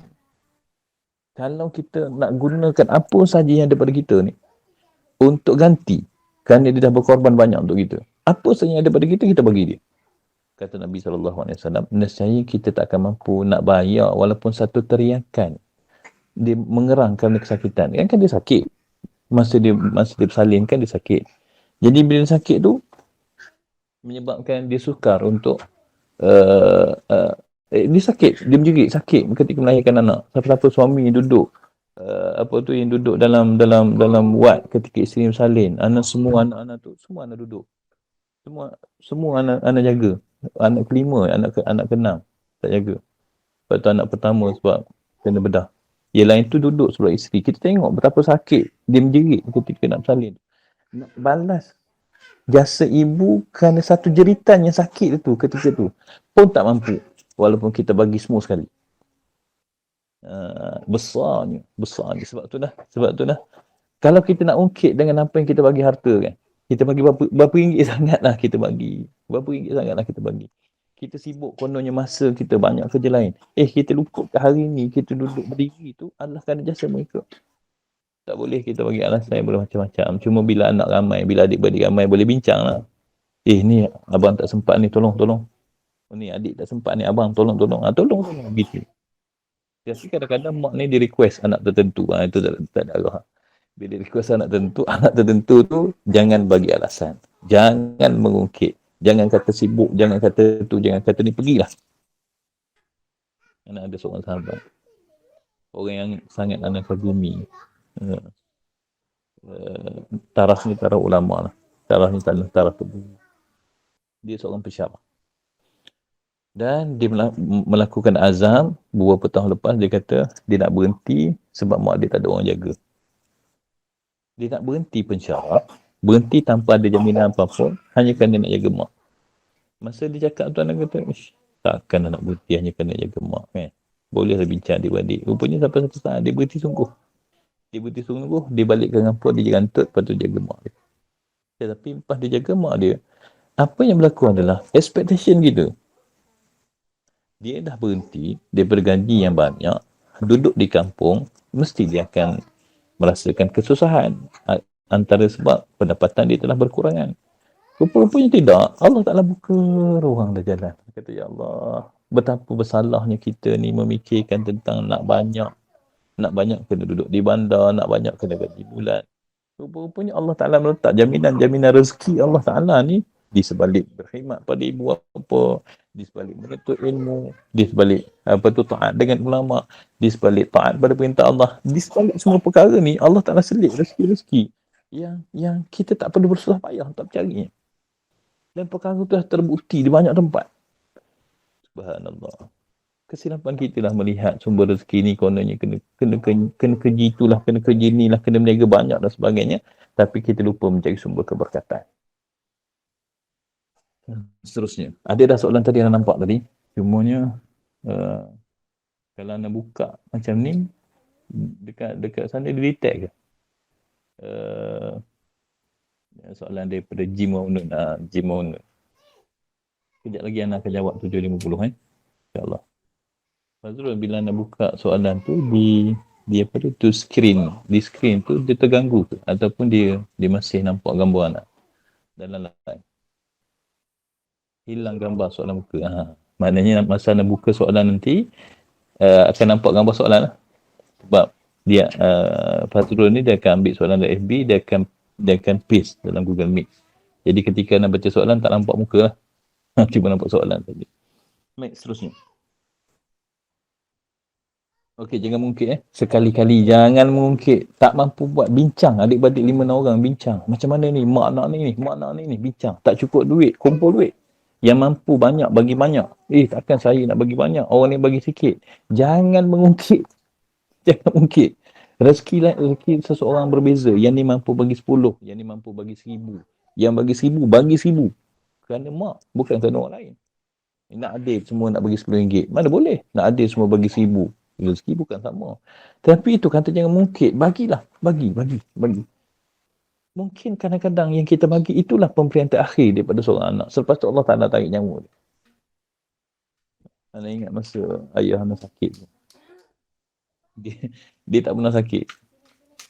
Kalau kita nak gunakan apa saja yang ada pada kita ni untuk ganti, kerana dia dah berkorban banyak untuk kita, apa saja yang ada pada kita, kita bagi dia. Kata Nabi SAW, nescaya kita tak akan mampu nak bayar walaupun satu teriakan. Dia mengerang kerana kesakitan. Kan dia sakit. Masa dia bersalin kan dia sakit. Jadi bila dia sakit tu, menyebabkan dia sukar untuk dia sakit. Dia menjerit sakit ketika melahirkan anak. Siapa-siapa suami duduk yang duduk dalam wad ketika isteri bersalin, semua anak-anak tu, semua anak duduk, semua anak jaga, anak kelima, anak keenam tak jaga. Lepas tu anak pertama sebab kena bedah, yang lain tu duduk sebelah isteri. Kita tengok betapa sakit dia menjerit ketika nak bersalin. Nak balas jasa ibu kerana satu jeritan yang sakit itu ketika tu pun tak mampu, walaupun kita bagi semua sekali. Besarnya. Sebab tu dah kalau kita nak ungkit dengan apa yang kita bagi harta kan, kita bagi berapa ringgit sangatlah kita bagi, kita sibuk kononnya masa kita banyak kerja lain, kita lupa hari ni kita duduk berdiri tu adalah kerana jasa mereka. Tak boleh kita bagi alasan yang boleh macam-macam. Cuma bila anak ramai, bila adik-beradik ramai, boleh bincang lah. Ni abang tak sempat ni, tolong. Ni adik tak sempat ni, abang tolong begitu. Jadi kadang-kadang mak ni dia request anak tertentu. Itu tak ada arah. Bila request anak tertentu tu, jangan bagi alasan. Jangan mengungkit. Jangan kata sibuk, jangan kata tu, jangan kata ni, pergilah. Ada seorang sahabat, orang yang sangat anak kagumi. Taraf ni taraf ulama lah. Taraf ni taraf tubuh. Dia seorang pesyarah. Dan dia melakukan azam beberapa tahun lepas. Dia kata dia nak berhenti sebab mak dia tak ada orang jaga. Dia nak berhenti pensyarah, berhenti tanpa ada jaminan apa-apa, hanya kerana nak jaga mak. Masa dia cakap tu, anak kata, takkan nak berhenti hanya kerana nak jaga mak kan. Bolehlah bincang adik-beradik. Rupanya sampai satu saat dia berhenti sungguh. Dia balik ke kampung, dia jerantut, lepas tu jaga mak dia. Tetapi lepas dia jaga mak dia, apa yang berlaku adalah expectation kita. Dia dah berhenti daripada gaji yang banyak, duduk di kampung, mesti dia akan merasakan kesusahan. Antara sebab pendapatan dia telah berkurangan. Rupa-rupanya tidak. Allah Ta'ala buka ruang dah jalan. Kata, ya Allah, betapa bersalahnya kita ni memikirkan tentang nak banyak. Nak banyak kena duduk di bandar, nak banyak kena gaji bulan. Rupa-rupanya Allah Ta'ala meletak jaminan rezeki Allah Ta'ala ni di sebalik berkhidmat pada ibu bapa, di sebalik menuntut ilmu, di sebalik taat dengan ulama, di sebalik taat pada perintah Allah, di sebalik semua perkara ni Allah Ta'ala selit rezeki-rezeki yang kita tak perlu bersusah payah untuk carinya. Dan perkara tu dah terbukti di banyak tempat. Subhanallah. Kesilapan kita lah melihat sumber rezeki ni kononnya kena kerja itulah, kena kerja ni lah, kena meniaga banyak dan sebagainya. Tapi kita lupa mencari sumber keberkatan. Seterusnya. Ada dah soalan tadi yang nampak tadi. Cumanya kalau anda buka macam ni, dekat sana dia detect ke? Soalan daripada Jim Maunun. Kejap lagi anda akan jawab 7.50 InsyaAllah. Fazrul, bila anda buka soalan tu di apa tu screen, di screen tu dia terganggu ke ataupun dia masih nampak gambar anak dalam layar? Hilang gambar soalan muka. Maknanya masa anda buka soalan nanti akan nampak gambar soalan lah. Sebab dia Fazrul ni dia akan ambil soalan dari FB, dia akan paste dalam Google Meet. Jadi ketika anda baca soalan tak nampak muka lah. Cuma nampak soalan saja. Baik, seterusnya. Okey, jangan mengungkit sekali-kali jangan mengungkit. Tak mampu buat bincang, adik-beradik 5 orang bincang. Macam mana ni? Mak nak ni bincang. Tak cukup duit, kumpul duit. Yang mampu banyak bagi banyak. Takkan saya nak bagi banyak, orang ni bagi sikit. Jangan mengungkit. Jangan mengungkit. Rezeki seseorang berbeza. Yang ni mampu bagi 10, yang ni mampu bagi 1,000. Yang bagi 1,000 bagi 1,000. Kerana mak, bukan kerana orang lain. Nak adil semua nak bagi RM10. Mana boleh? Nak adil semua bagi 1,000. Rezeki bukan sama. Tapi itu kata jangan mungkit. Bagilah. Bagi. Mungkin kadang-kadang yang kita bagi itulah pemberian terakhir daripada seorang anak. Selepas tu Allah Ta'ala tarik nyawa dia. Anda ingat masa ayah anda sakit. Dia tak pernah sakit.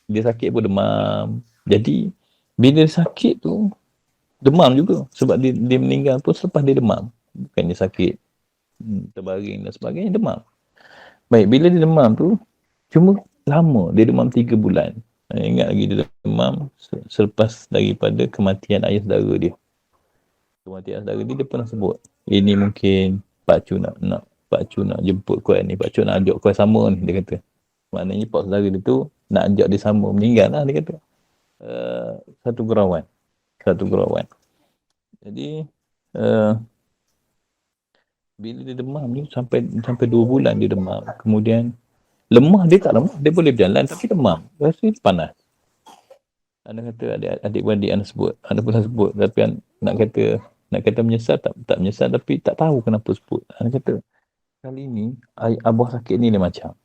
Dia sakit pun demam. Jadi, bila dia sakit tu, demam juga. Sebab dia meninggal pun selepas dia demam. Bukannya sakit terbaring dan sebagainya, demam. Baik, bila dia demam tu, cuma lama. Dia demam 3 bulan. Saya ingat lagi dia demam selepas daripada kematian ayah saudara dia. Kematian saudara dia pernah sebut. Ini mungkin Pak Cu nak jemput kau ni. Pak Cu nak ajak kau sama ni, dia kata. Maknanya pak saudara dia tu nak ajak dia sama meninggal lah, dia kata. Satu gurauan. Jadi, bila dia demam ni sampai 2 bulan dia demam. Kemudian lemah, dia tak lemah, dia boleh berjalan tapi demam. Rasa panas. Anda kata adik-beradik anda sebut, anda pernah sebut, tapi nak kata menyesal tak menyesal, tapi tak tahu kenapa sebut. Anda kata kali ni abah sakit ni dia macam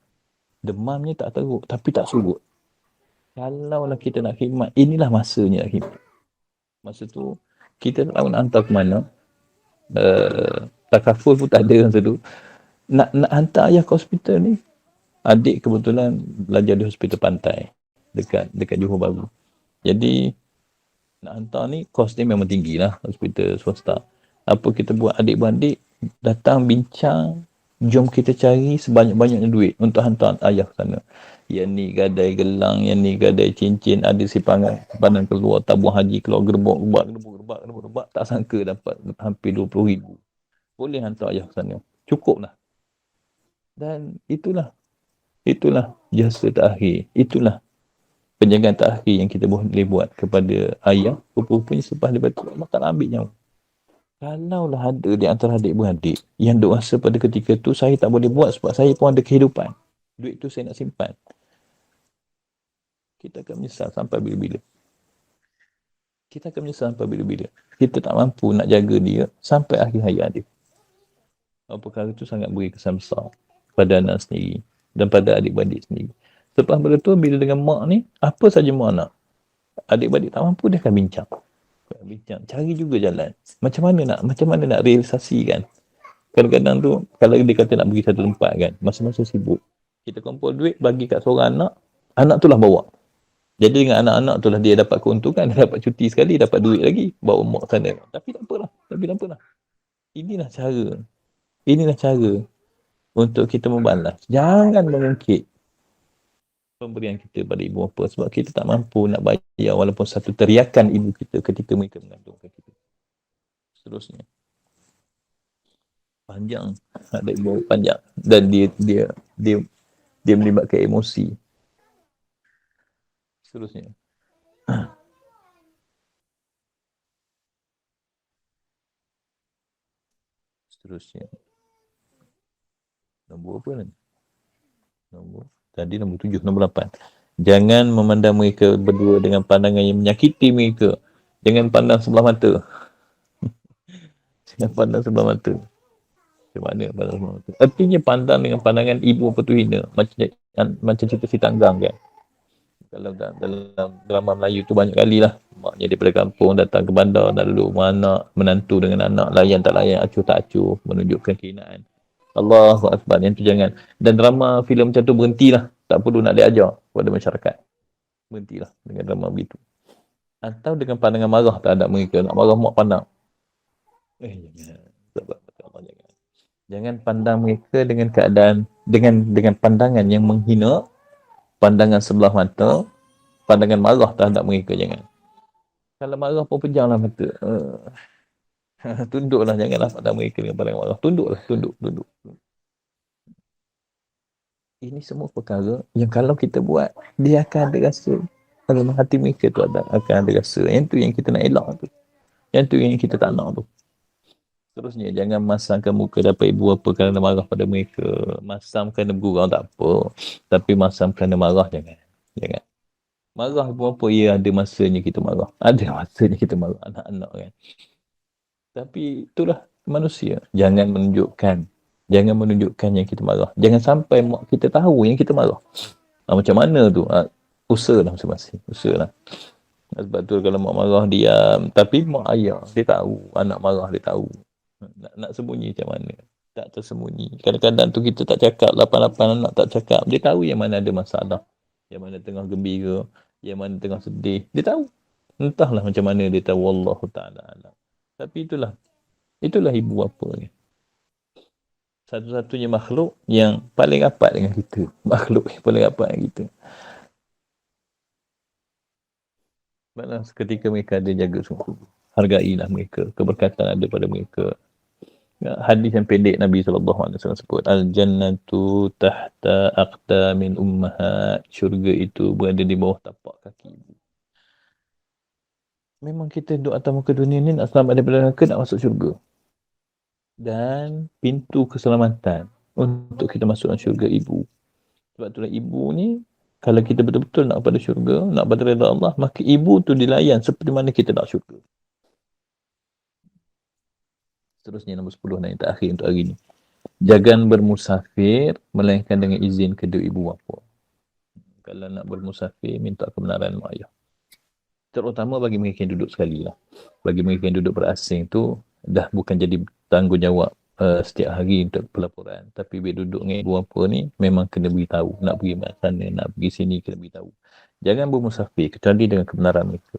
demamnya tak teruk tapi tak surut. Kalaulah kita nak khidmat, inilah masanya nak khidmat. Masa tu kita tak tahu nak hantar ke mana. Takaful pun tak ada masa tu. Nak hantar ayah ke hospital ni, adik kebetulan belajar di hospital pantai dekat Johor Bahru. Jadi nak hantar ni kos dia memang tinggi lah, hospital swasta. Apa kita buat, adik-beradik datang bincang, jom kita cari sebanyak-banyaknya duit untuk hantar ayah ke sana. Yang ni gadai gelang, yang ni gadai cincin, ada simpanan keluar tabung haji, keluar gerbak, tak sangka dapat hampir 20,000. Boleh hantar ayah ke sana. Cukup lah. Dan itulah jasa terakhir. Itulah penjagaan terakhir yang kita boleh buat kepada ayah. Rupa-rupanya selepas dia batuk, Allah tak ambil nyawa. Kalaulah ada di antara adik-beradik yang duk rasa pada ketika tu, saya tak boleh buat sebab saya pun ada kehidupan. Duit tu saya nak simpan. Kita akan menyesal sampai bila-bila. Kita tak mampu nak jaga dia sampai akhir hayat dia. Perkara tu sangat beri kesan besar pada anak sendiri dan pada adik-beradik sendiri. Selepas begitu, bila dengan mak ni, apa saja mak nak, adik-beradik tak mampu, dia akan bincang. Cari juga jalan. Macam mana nak realisasikan. Kadang-kadang tu, kalau dia kata nak pergi satu tempat kan, masa-masa sibuk, kita kumpul duit, bagi kat seorang anak tu lah bawa. Jadi dengan anak-anak tu lah dia dapat keuntungan, dia dapat cuti sekali, dapat duit lagi, bawa mak sana. Tapi tak apalah. Inilah cara untuk kita membalas. Jangan mengungkit. pemberian kita pada ibu bapa sebab kita tak mampu nak bayar walaupun satu teriakan ibu kita ketika mereka mengandungkan kita. Seterusnya panjang, ada ibu bapa panjang dan dia dia melibatkan emosi. Seterusnya seterusnya nombor apa ni? Nombor 7, nombor 8. Jangan memandang mereka berdua dengan pandangan yang menyakiti mereka. Jangan pandang sebelah mata. Jangan pandang sebelah mata. Macam mana pandang sebelah mata? Artinya pandang dengan pandangan ibu apa tu hina. Macam cerita si Tanggang kan. Kalau dalam drama Melayu tu banyak kali lah. Maknya daripada kampung datang ke bandar, dah duduk rumah anak, menantu dengan anak, layan tak layan, acuh tak acuh, menunjukkan kehinaan. Allahu Akbar, yang tu jangan. Dan drama filem macam tu berhentilah. Tak perlu nak diajar kepada masyarakat. Berhentilah dengan drama begitu. Atau dengan pandangan marah terhadap mereka. Nak marah mak pandang. Jangan. Jangan. Jangan pandang mereka dengan keadaan, dengan pandangan yang menghina, pandangan sebelah mata, pandangan marah terhadap mereka. Jangan. Kalau marah pun pejamlah mata. Tunduklah, janganlah pandang mereka dengan pandangan marah. Tunduklah, tunduk. Ini semua perkara yang kalau kita buat, dia akan ada rasa dalam hati mereka tu akan ada rasa. Yang tu yang kita nak elak tu. Yang tu yang kita tak nak tu. Terusnya, jangan masangkan muka dapat ibu bapa kerana marah pada mereka. Masam kerana bergurau tak apa. Tapi masam kerana marah, jangan. Marah ibu bapa, ya ada masanya kita marah. Ada masanya kita marah anak-anak kan. Tapi itulah manusia. Jangan menunjukkan yang kita marah. Jangan sampai mak kita tahu yang kita marah. Macam mana tu? Usahalah masing-masing. Usahalah. Sebab tu kalau mak marah diam. Tapi mak ayah, dia tahu. Anak marah, dia tahu. Nak sembunyi macam mana? Tak tersembunyi. Kadang-kadang tu kita tak cakap. 8 anak tak cakap. Dia tahu yang mana ada masalah. Yang mana tengah gembira. Yang mana tengah sedih. Dia tahu. Entahlah macam mana dia tahu. Wallahu ta'ala alam. Tapi itulah ibu bapa ni. Satu-satunya makhluk yang paling rapat dengan kita. Makhluk yang paling rapat dengan kita. Sebablah seketika mereka ada jaga sungguh. Hargailah mereka. Keberkatan ada pada mereka. Hadis yang pendek Nabi SAW sebut. Al-jannatu tahta aqdamin ummahat. Syurga itu berada di bawah tapak kaki ibu. Memang kita duduk atas muka dunia ni nak selamat daripada neraka, nak masuk syurga. Dan pintu keselamatan untuk kita masuk dalam syurga ibu. Sebab itulah ibu ni, kalau kita betul-betul nak pada syurga, nak pada redha Allah, maka ibu tu dilayan seperti mana kita nak syurga. Seterusnya nombor 10 dan yang terakhir untuk hari ini. Jangan bermusafir melainkan dengan izin kedua ibu bapa. Kalau nak bermusafir, minta kebenaran mak ayah. Terutama bagi mereka yang duduk sekali lah. Bagi mereka yang duduk berasing tu, dah bukan jadi tanggungjawab setiap hari untuk pelaporan. Tapi bila duduk dengan ibu bapa ni, memang kena beritahu. Nak pergi sana, nak pergi sini, kena beritahu. Jangan bermusafir kecuali dengan kebenaran mereka.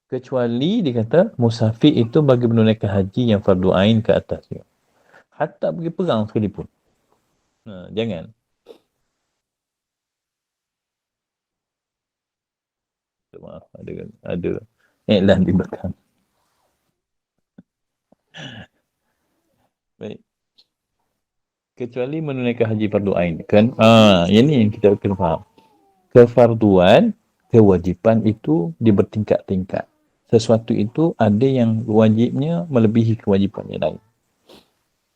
Kecuali dia kata, musafir itu bagi menunaikan haji yang fardu ain ke atasnya. Hatta pergi perang sekalipun. Jangan. Maaf, ada iklan di belakang. Baik. Kecuali menunaikan haji fardu ain. Kan? Yang ni yang kita kena faham. Kefarduan, kewajipan itu dia bertingkat-tingkat. Sesuatu itu ada yang wajibnya melebihi kewajipan yang lain.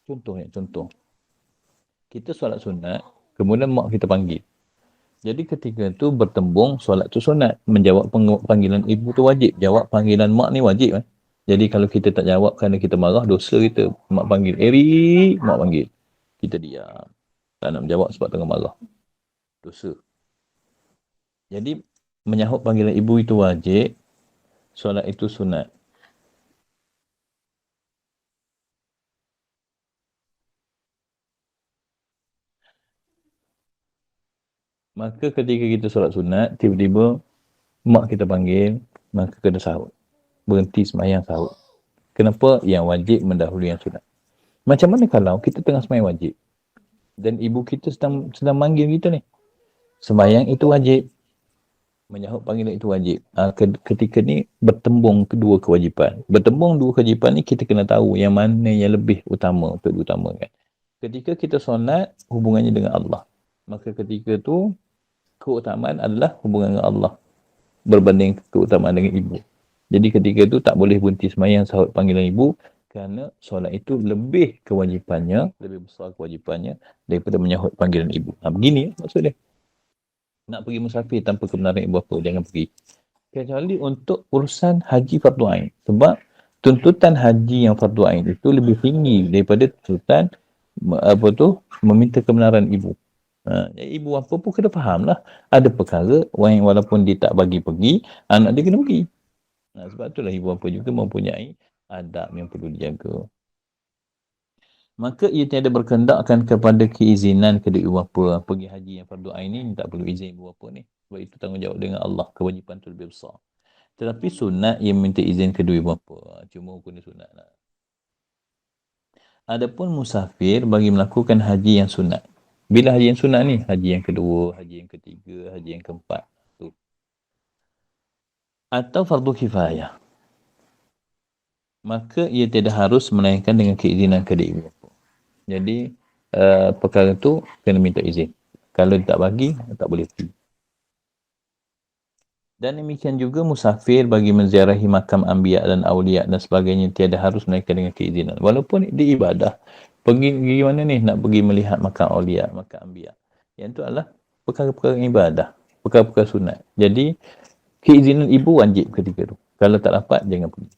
Contoh. Kita solat sunat, kemudian mak kita panggil. Jadi ketika tu bertembung solat tu sunat. Menjawab panggilan ibu tu wajib. Jawab panggilan mak ni wajib. Jadi kalau kita tak jawab kerana kita marah, dosa kita. Mak panggil, Eri, mak panggil. Kita diam. Tak nak menjawab sebab tengah marah. Dosa. Jadi menyahut panggilan ibu itu wajib. Solat itu sunat. Maka ketika kita solat sunat, tiba-tiba mak kita panggil, maka kena sahut. Berhenti sembahyang sahut. Kenapa? Yang wajib mendahului yang sunat. Macam mana kalau kita tengah sembahyang wajib dan ibu kita sedang manggil kita ni? Sembahyang itu wajib. Menyahut panggilan itu wajib. Ketika ni bertembung kedua kewajipan. Bertembung dua kewajipan ni kita kena tahu yang mana yang lebih utama untuk diutamakan. Ketika kita solat, hubungannya dengan Allah. Maka ketika tu, keutamaan adalah hubungan dengan Allah. Berbanding keutamaan dengan ibu. Jadi ketika tu tak boleh berhenti sembahyang sahut panggilan ibu. Kerana solat itu lebih kewajipannya, lebih besar kewajipannya daripada menyahut panggilan ibu. Begini maksud dia. Nak pergi musafir tanpa kebenaran ibu bapa, jangan pergi. Kecuali untuk urusan haji fardu ain. Sebab tuntutan haji yang fardu ain itu lebih tinggi daripada tuntutan meminta kebenaran ibu. Ibu bapa pun kena faham lah. Ada perkara walaupun dia tak bagi pergi, anak dia kena pergi. Sebab itulah ibu bapa juga mempunyai adab yang perlu dijaga. Maka ia tiada berkendakkan kepada keizinan kedua ibu bapa. Pergi haji yang fardu ain ni tak perlu izin ibu bapa ni. Sebab itu tanggungjawab dengan Allah. Kewajipan tu lebih besar. Tetapi sunat ia minta izin kedua ibu bapa. Cuma hukum dia sunat lah. Adapun musafir bagi melakukan haji yang sunat. Bila haji yang sunat ni? Haji yang kedua, haji yang ketiga, haji yang keempat. Tu. Atau fardu kifayah. Maka ia tidak harus melainkan dengan keizinan kedua ibu bapa. Jadi, perkara tu kena minta izin. Kalau tak bagi, tak boleh pergi. Dan demikian juga musafir bagi menziarahi makam anbiya dan awliya dan sebagainya tiada harus melainkan dengan keizinan. Walaupun dia ibadah. Pergi mana ni? Nak pergi melihat makam awliya, makam anbiya. Yang itu adalah perkara-perkara ibadah. Perkara-perkara sunat. Jadi, keizinan ibu wajib ketika tu. Kalau tak dapat, jangan pergi.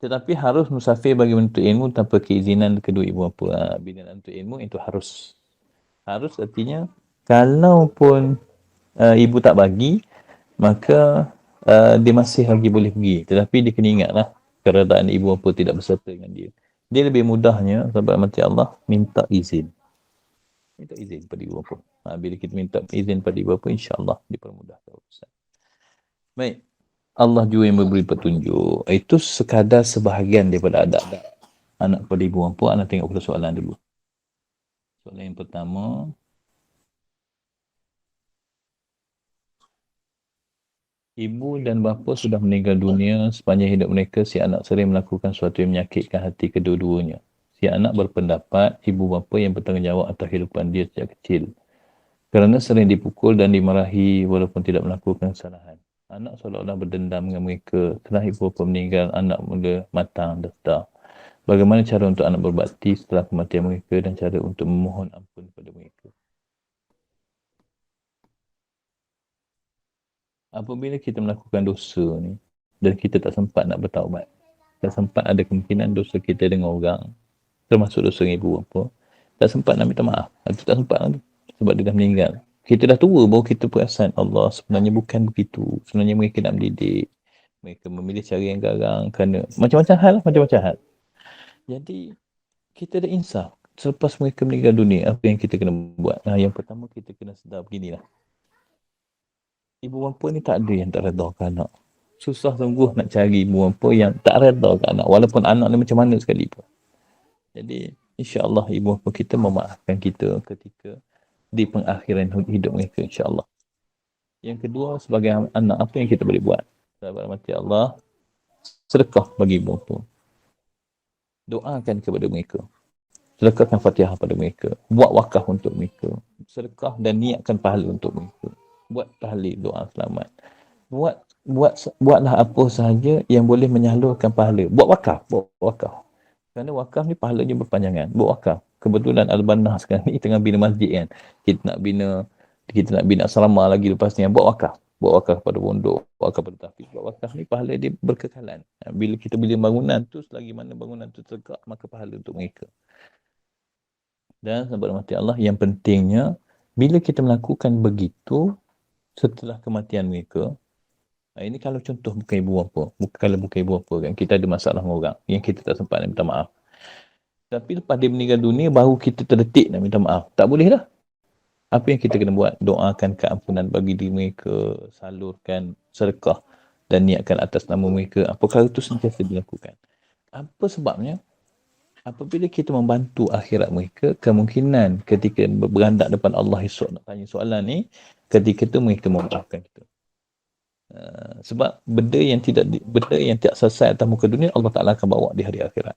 Tetapi harus musafir bagi menuntut ilmu tanpa keizinan kedua ibu bapa. Bila nak menuntut ilmu, itu harus. Harus artinya, kalau pun ibu tak bagi, maka dia masih lagi boleh pergi. Tetapi dia kena ingatlah, keadaan ibu bapa tidak berserta dengan dia. Dia lebih mudahnya, sahabat mati Allah, minta izin. Minta izin pada ibu bapa. Bila kita minta izin pada ibu bapa, insyaAllah dipermudahkan urusan. Baik. Allah juga yang memberi petunjuk. Itu sekadar sebahagian daripada adab anak pada ibu bapa. Anak tengok pada soalan dulu. Soalan yang pertama. Ibu dan bapa sudah meninggal dunia. Sepanjang hidup mereka, si anak sering melakukan sesuatu yang menyakitkan hati kedua-duanya. Si anak berpendapat ibu bapa yang bertanggungjawab atas kehidupan dia sejak kecil. Kerana sering dipukul dan dimarahi walaupun tidak melakukan kesalahan. Anak seolah-olah berdendam dengan mereka. Setelah ibu bapa meninggal, anak mula matang dan sedar. Bagaimana cara untuk anak berbakti setelah kematian mereka dan cara untuk memohon ampun kepada mereka. Apabila kita melakukan dosa ni dan kita tak sempat nak bertaubat, tak sempat ada kemungkinan dosa kita dengan orang, termasuk dosa dengan ibu bapa, tak sempat nak minta maaf. Itu tak sempat lagi sebab dia dah meninggal. Kita dah tua baru kita perasan Allah sebenarnya bukan begitu. Sebenarnya mereka nak mendidik. Mereka memilih cara yang garang kerana macam-macam hal lah, macam-macam hal. Jadi kita dah insaf. Selepas mereka meninggal dunia, apa yang kita kena buat? Yang pertama kita kena sedar beginilah. Ibu bapa ni tak ada yang tak redha ke anak. Susah sungguh nak cari ibu bapa yang tak redha ke anak. Walaupun anak ni macam mana sekalipun. Jadi insya-Allah ibu bapa kita memaafkan kita ketika di pengakhiran hidup mereka, insya-Allah. Yang kedua, sebagai anak, apa yang kita boleh buat? Sahabat mati Allah, sedekah bagi ibu bapa. Doakan kepada mereka. Sedekahkan Fatihah pada mereka. Buat wakaf untuk mereka. Sedekah dan niatkan pahala untuk mereka. Buat tahlil doa selamat. Buatlah apa sahaja yang boleh menyalurkan pahala. Buat wakaf. Kerana wakaf ni pahalanya berpanjangan. Buat wakaf. Kebetulan Al-Banah sekarang ni tengah bina masjid kan. Kita nak bina asrama lagi lepas ni. Buat wakaf. Buat wakaf pada pondok. Buat wakaf pada tahfiz. Buat wakaf ni pahala dia berkekalan. Bila kita bina bangunan tu, selagi mana bangunan tu tegak, maka pahala untuk mereka. Dan sahabat mati Allah, yang pentingnya, bila kita melakukan begitu, setelah kematian mereka, ini kalau contoh bukan ibu bapa. Kalau bukan ibu bapa kan, kita ada masalah dengan orang yang kita tak sempat nak minta maaf. Tapi lepas dia meninggal dunia, baru kita terdetik nak minta maaf. Tak boleh dah. Apa yang kita kena buat? Doakan keampunan bagi diri mereka, salurkan sedekah dan niatkan atas nama mereka. Perkara itu sentiasa dilakukan. Apa sebabnya? Apabila kita membantu akhirat mereka, kemungkinan ketika berandak depan Allah esok nak tanya soalan ni, ketika tu mereka memaafkan kita. Sebab benda yang tidak selesai atas muka dunia, Allah Ta'ala akan bawa di hari akhirat.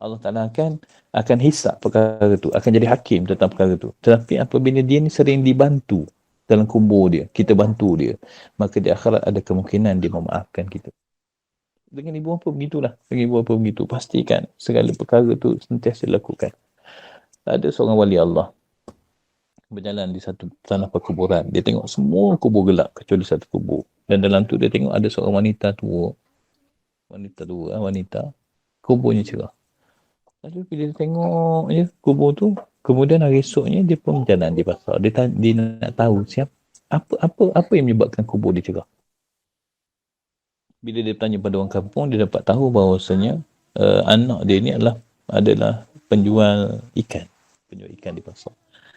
Allah Ta'ala akan hisap perkara tu, akan jadi hakim tentang perkara tu. Tetapi apabila dia ni sering dibantu dalam kubur dia, kita bantu dia, maka di akhirat ada kemungkinan dia memaafkan kita. Dengan ibu bapa begitulah. Dengan ibu bapa begitu. Pastikan segala perkara tu sentiasa dilakukan. Ada seorang wali Allah berjalan di satu tanah perkuburan. Dia tengok semua kubur gelap kecuali satu kubur. Dan dalam tu dia tengok ada seorang wanita tua. Wanita. Kuburnya cerah. Lalu bila dia tengok je kubur tu, kemudian hari esoknya dia pun berjalan di pasar. Dia nak tahu apa yang menyebabkan kubur dia cerah. Bila dia tanya pada orang kampung, dia dapat tahu bahawasanya anak dia ni adalah penjual ikan di pasar.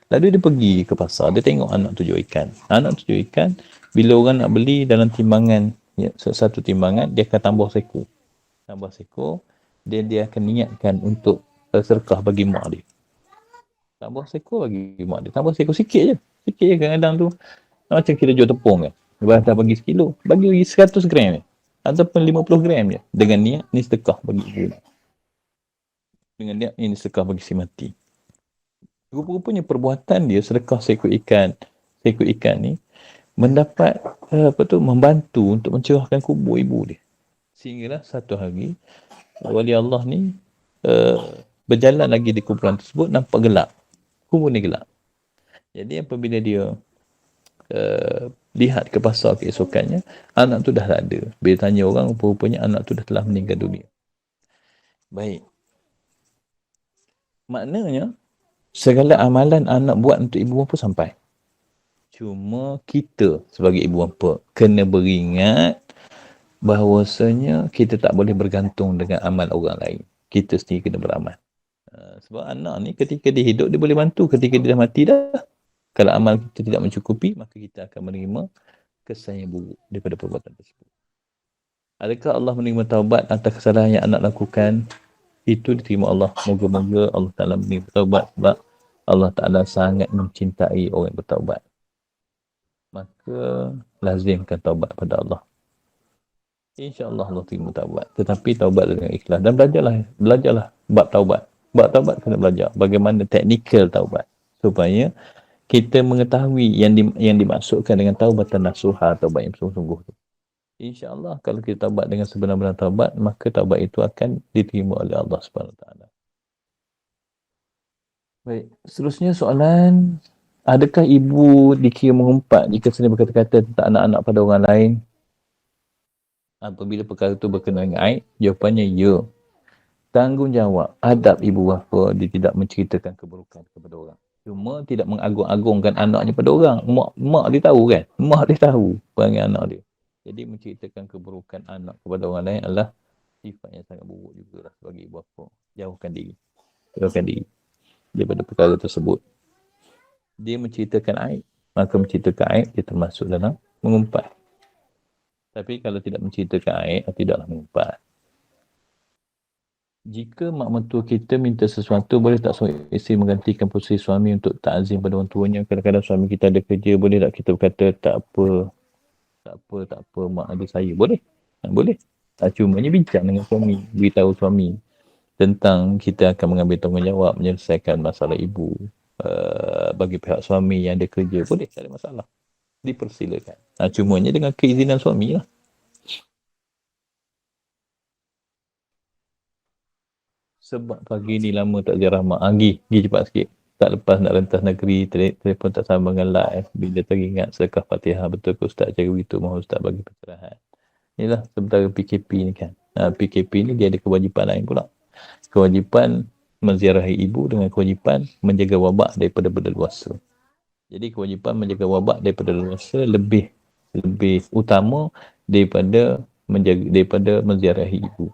Lalu dia pergi ke pasar, dia tengok anak tu jual ikan. Anak tu jual ikan, bila orang nak beli dalam timbangan, satu timbangan, dia akan tambah seko. Dia akan niatkan untuk sedekah bagi mak dia. Tambah seko bagi mak dia. Tambah seko sikit je kadang-kadang tu. Macam kita jual tepung kan. Lepas dah bagi sekilo, bagi 100 gram je. Ataupun 50 gram je. Dengan niat ni sedekah bagi ibu. Dengan niat ni sedekah bagi si mati. Rupa-rupanya perbuatan dia sedekah seekor ikan ni mendapat membantu untuk mencerahkan kubur ibu dia. Sehinggalah satu hari wali Allah ni berjalan lagi di kuburan tersebut, nampak gelap. Kubur ni gelap. Jadi apabila dia lihat ke pasar keesokannya, anak tu dah tak ada. Bila tanya orang, rupa-rupanya anak tu dah telah meninggal dunia. Baik. Maknanya segala amalan anak buat untuk ibu bapa sampai. Cuma kita sebagai ibu bapa kena beringat bahawasanya kita tak boleh bergantung dengan amal orang lain. Kita sendiri kena beramal. Sebab anak ni ketika dia hidup, dia boleh bantu. Ketika dia dah mati dah. Kalau amal kita tidak mencukupi, maka kita akan menerima kesan yang buruk daripada perbuatan tersebut. Adakah Allah menerima taubat atas kesalahan yang anak lakukan? Itu diterima Allah. Moga-moga Allah Ta'ala menerima taubat sebab Allah Ta'ala sangat mencintai orang yang bertaubat. Maka lazimkan taubat pada Allah. InsyaAllah Allah terima taubat. Tetapi taubat dengan ikhlas. Dan belajarlah bab taubat. Bab taubat kena belajar bagaimana teknikal taubat. Supaya kita mengetahui yang dimaksudkan dengan taubatan nasuha, taubat yang sungguh-sungguh tu. InsyaAllah kalau kita taubat dengan sebenar-benar taubat, maka taubat itu akan diterima oleh Allah SWT. Baik, seterusnya soalan, adakah ibu dikira mengumpat jika sendiri berkata-kata tentang anak-anak pada orang lain? Apabila perkara itu berkenaan dengan aib, jawapannya ya. Tanggungjawab adab ibu bapa dia tidak menceritakan keburukan kepada orang. Cuma tidak mengagung-agungkan anaknya pada orang. Mak dia tahu kan? Mak dia tahu perangai anak dia. Jadi menceritakan keburukan anak kepada orang lain adalah sifat yang sangat buruk juga lah bagi ibu bapa. Jauhkan diri daripada perkara tersebut. Dia menceritakan aib, maka menceritakan aib dia termasuk dalam mengumpat. Tapi kalau tidak menceritakan aib, tidaklah mengumpat. Jika mak mentua kita minta sesuatu, boleh tak suami isteri menggantikan posisi suami untuk ta'zim pada orang tuanya? Kadang-kadang suami kita ada kerja, boleh tak kita berkata tak apa mak ada saya? Boleh. Cumanya bincang dengan suami, beritahu suami tentang kita akan mengambil tanggungjawab menyelesaikan masalah ibu bagi pihak suami yang ada kerja. Boleh, tak ada masalah. Dipersilakan. Cumanya dengan keizinan suami lah. Sebab pagi ni lama tak ziarah mak. Pergi cepat sikit. Tak lepas nak rentas negeri, telefon tak sama dengan live. Bila teringat sedekah Fatihah, betul ke Ustaz cakap begitu, mahu Ustaz bagi pencerahan. Inilah sementara PKP ni kan. PKP ni dia ada kewajipan lain pula. Kewajipan menziarahi ibu dengan kewajipan menjaga wabak daripada berleluasa. Jadi kewajipan menjaga wabak daripada berleluasa lebih utama daripada menziarahi ibu.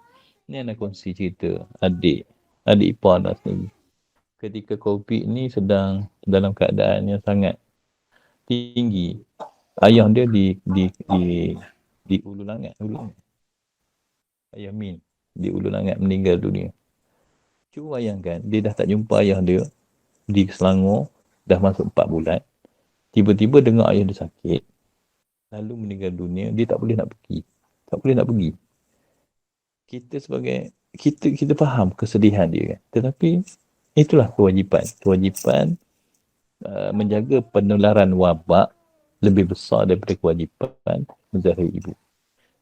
Ni anak kongsi cerita adik ipar anak sendiri. Ketika COVID ni sedang dalam keadaan yang sangat tinggi. Ayah dia di Ulu Langat. Ayah Min di Ulu Langat meninggal dunia. Cuba bayangkan, dia dah tak jumpa ayah dia di Selangor, dah masuk 4 bulan. Tiba-tiba dengar ayah dia sakit, lalu meninggal dunia, dia tak boleh nak pergi. Tak boleh nak pergi. Kita sebagai, kita faham kesedihan dia kan. Tetapi, itulah kewajipan. Kewajipan menjaga penularan wabak lebih besar daripada kewajipan menzahir ibu.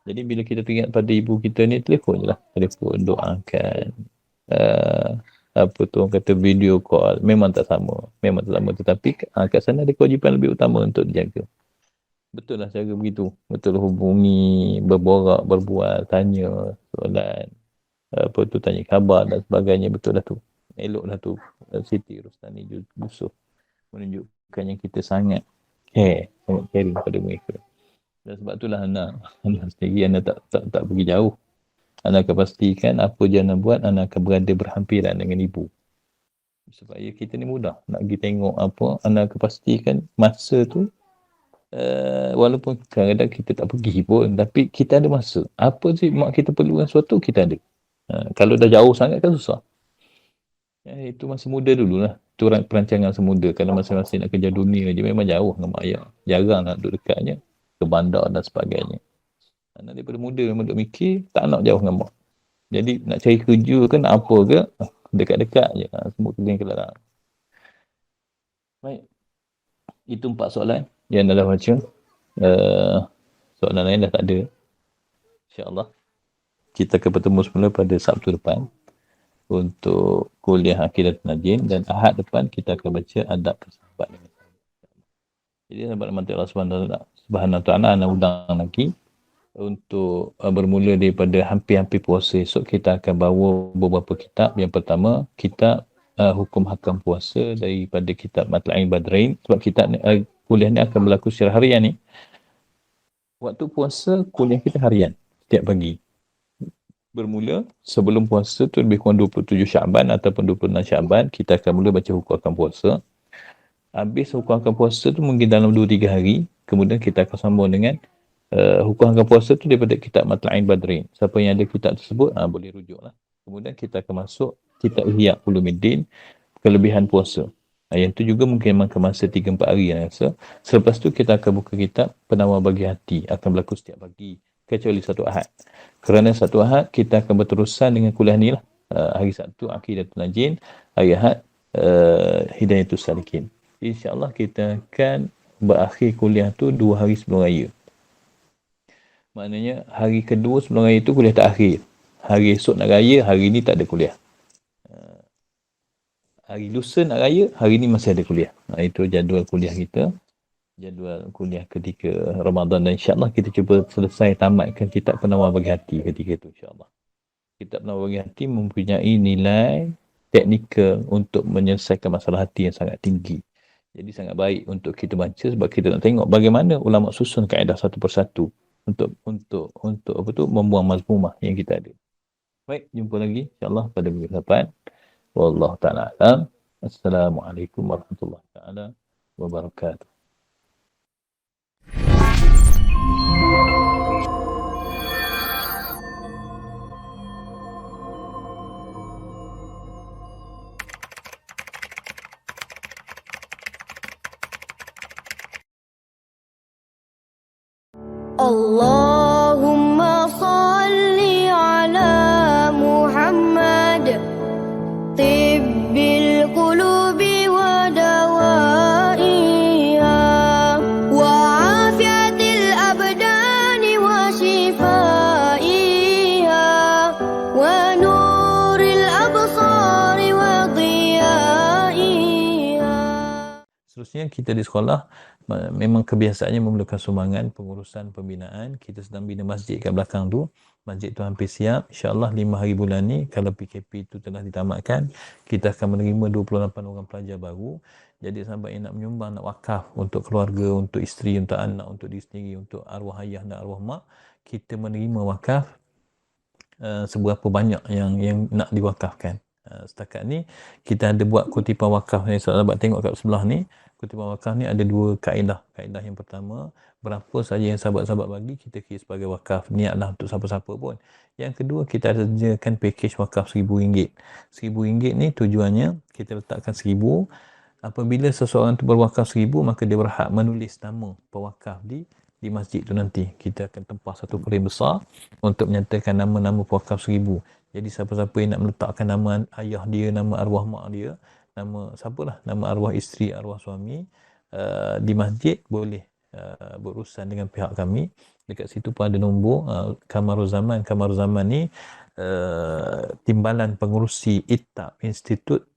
Jadi bila kita teringat pada ibu kita ni, telefon je lah. Telefon, doakan. Uh, apa tu orang kata video call. Memang tak sama. Memang tak sama. Tetapi kat sana ada kewajipan lebih utama untuk dijaga. Betul lah cara begitu. Betul lah hubungi, berborak, berbual, tanya soalan. Apa tu, tanya khabar dan sebagainya. Betul lah tu. Elok lah tu. Siti Rustani Yusof menunjukkan yang kita sangat care, sangat caring pada mereka. Dan sebab itulah anak sendiri, anak tak pergi jauh. Anak akan pastikan apa je anak buat, anak akan berada berhampiran dengan ibu. Supaya kita ni mudah nak pergi tengok apa, anak akan pastikan masa tu, walaupun kadang-kadang kita tak pergi pun, tapi kita ada masa. Apa je mak kita perlukan sesuatu, kita ada. Kalau dah jauh sangat kan susah. Itu masa muda dululah. Itu perancangan semuda. Kalau masing-masing nak kerja dunia je, memang jauh dengan mak ayah. Jarang nak duduk dekatnya. Ke bandar dan sebagainya. Anak daripada muda memang duduk mikir, tak nak jauh dengan mak. Jadi nak cari kerja ke, nak apa ke, dekat-dekat je. Semua kerja yang kelarang. Baik. Itu 4 soalan yang dah baca. Soalan lain dah tak ada. InsyaAllah. Kita akan bertemu semula pada Sabtu depan. Untuk kuliah Aqidatul Najin. Dan Ahad depan kita akan baca adab bersahabat dengan sahabat. Jadi sahabat mati Allah Subhanahu Wa Taala, nak undang lagi untuk bermula daripada hampir-hampir puasa esok, kita akan bawa beberapa kitab. Yang pertama, kitab Hukum Hakam Puasa daripada kitab Matla'il Badrain. Sebab kitab kuliah ni akan berlaku secara harian ni. Waktu puasa, kuliah kita harian setiap pagi. Bermula sebelum puasa tu lebih kurang 27 Syaban ataupun 26 Syaban, kita akan mula baca Hukum Hakam Puasa. Habis Hukum Hakam Puasa tu mungkin dalam 2-3 hari, kemudian kita akan sambung dengan Hukum Hakam Puasa tu daripada kitab Matla'il Badrin. Siapa yang ada kitab tersebut, boleh rujuk lah. Kemudian kita akan masuk kitab Ihya Ulumuddin, kelebihan puasa. Yang tu juga mungkin makan masa 3-4 hari yang rasa. Selepas tu kita akan buka kitab Penawar Bagi Hati. Akan berlaku setiap pagi. Kecuali satu Ahad. Kerana satu Ahad, kita akan berterusan dengan kuliah ni lah. Hari Sabtu, Aqidatul Najin. Hari Ahad, Hidayatul Salikin. InsyaAllah kita akan berakhir kuliah tu 2 hari sebelum raya. Maknanya hari kedua sebelum raya tu kuliah tak akhir. Hari esok nak raya, hari ni tak ada kuliah. Hari lusa nak raya, hari ni masih ada kuliah. Itu jadual kuliah kita. Jadual kuliah ketika Ramadan. Dan insyaAllah kita cuba selesai tamatkan kitab Penawar Bagi Hati ketika itu, insyaAllah. Kitab Penawar Bagi Hati mempunyai nilai teknikal untuk menyelesaikan masalah hati yang sangat tinggi. Jadi sangat baik untuk kita baca sebab kita nak tengok bagaimana ulama susun kaedah satu persatu untuk apa tu, membuang mazmumah yang kita ada. Baik, jumpa lagi insya-Allah pada minggu depan. Wallahu taala alam. Assalamualaikum warahmatullahi taala wabarakatuh. Allahumma salli ala Muhammad tibbil qulubi wa dawaiha wa afiatil abdani wa shifaiha wa nuril absari wa dhiyaiha. Seterusnya kita di sekolah memang kebiasaannya memerlukan sumbangan pengurusan pembinaan. Kita sedang bina masjid kat belakang tu. Masjid tu hampir siap. InsyaAllah 5 hari bulan ni, kalau PKP tu telah ditamatkan, kita akan menerima 28 orang pelajar baru. Jadi sahabat yang nak menyumbang, nak wakaf untuk keluarga, untuk isteri, untuk anak, untuk diri sendiri, untuk arwah ayah dan arwah mak, kita menerima wakaf seberapa banyak yang nak diwakafkan. Setakat ni kita ada buat kutipan wakaf ni. Sahabat tengok kat sebelah ni, kutipan wakaf ni ada dua kaedah. Kaedah yang pertama, berapa saja yang sahabat-sahabat bagi, kita kira sebagai wakaf. Niatlah untuk siapa-siapa pun. Yang kedua, kita ada sediakan package wakaf RM1,000. RM1,000 ni tujuannya kita letakkan RM1,000. Apabila seseorang tu berwakaf RM1,000, maka dia berhak menulis nama pewakaf di masjid tu nanti. Kita akan tempah satu frame besar untuk menyatakan nama-nama pewakaf RM1,000. Jadi siapa-siapa yang nak meletakkan nama ayah dia, nama arwah mak dia, nama siapalah, nama arwah isteri, arwah suami, di masjid boleh berurusan dengan pihak kami. Dekat situ pun ada nombor Kamarul Zaman. Kamarul Zaman ni timbalan pengurusi ITAB, Institut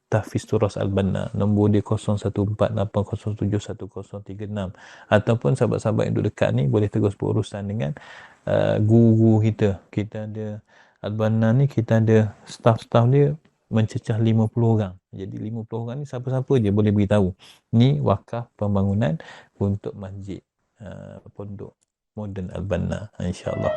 Tahfiz Turas Al-Banna. Nombor dia 0148807136, ataupun sahabat-sahabat yang duduk dekat ni boleh terus berurusan dengan guru-guru kita. Kita ada Al-Banna ni, kita ada staff-staff dia mencecah 50 orang. Jadi 50 orang ni siapa-siapa je boleh beritahu. Ni wakaf pembangunan untuk masjid Pondok Moden Al-Banna, insya-Allah.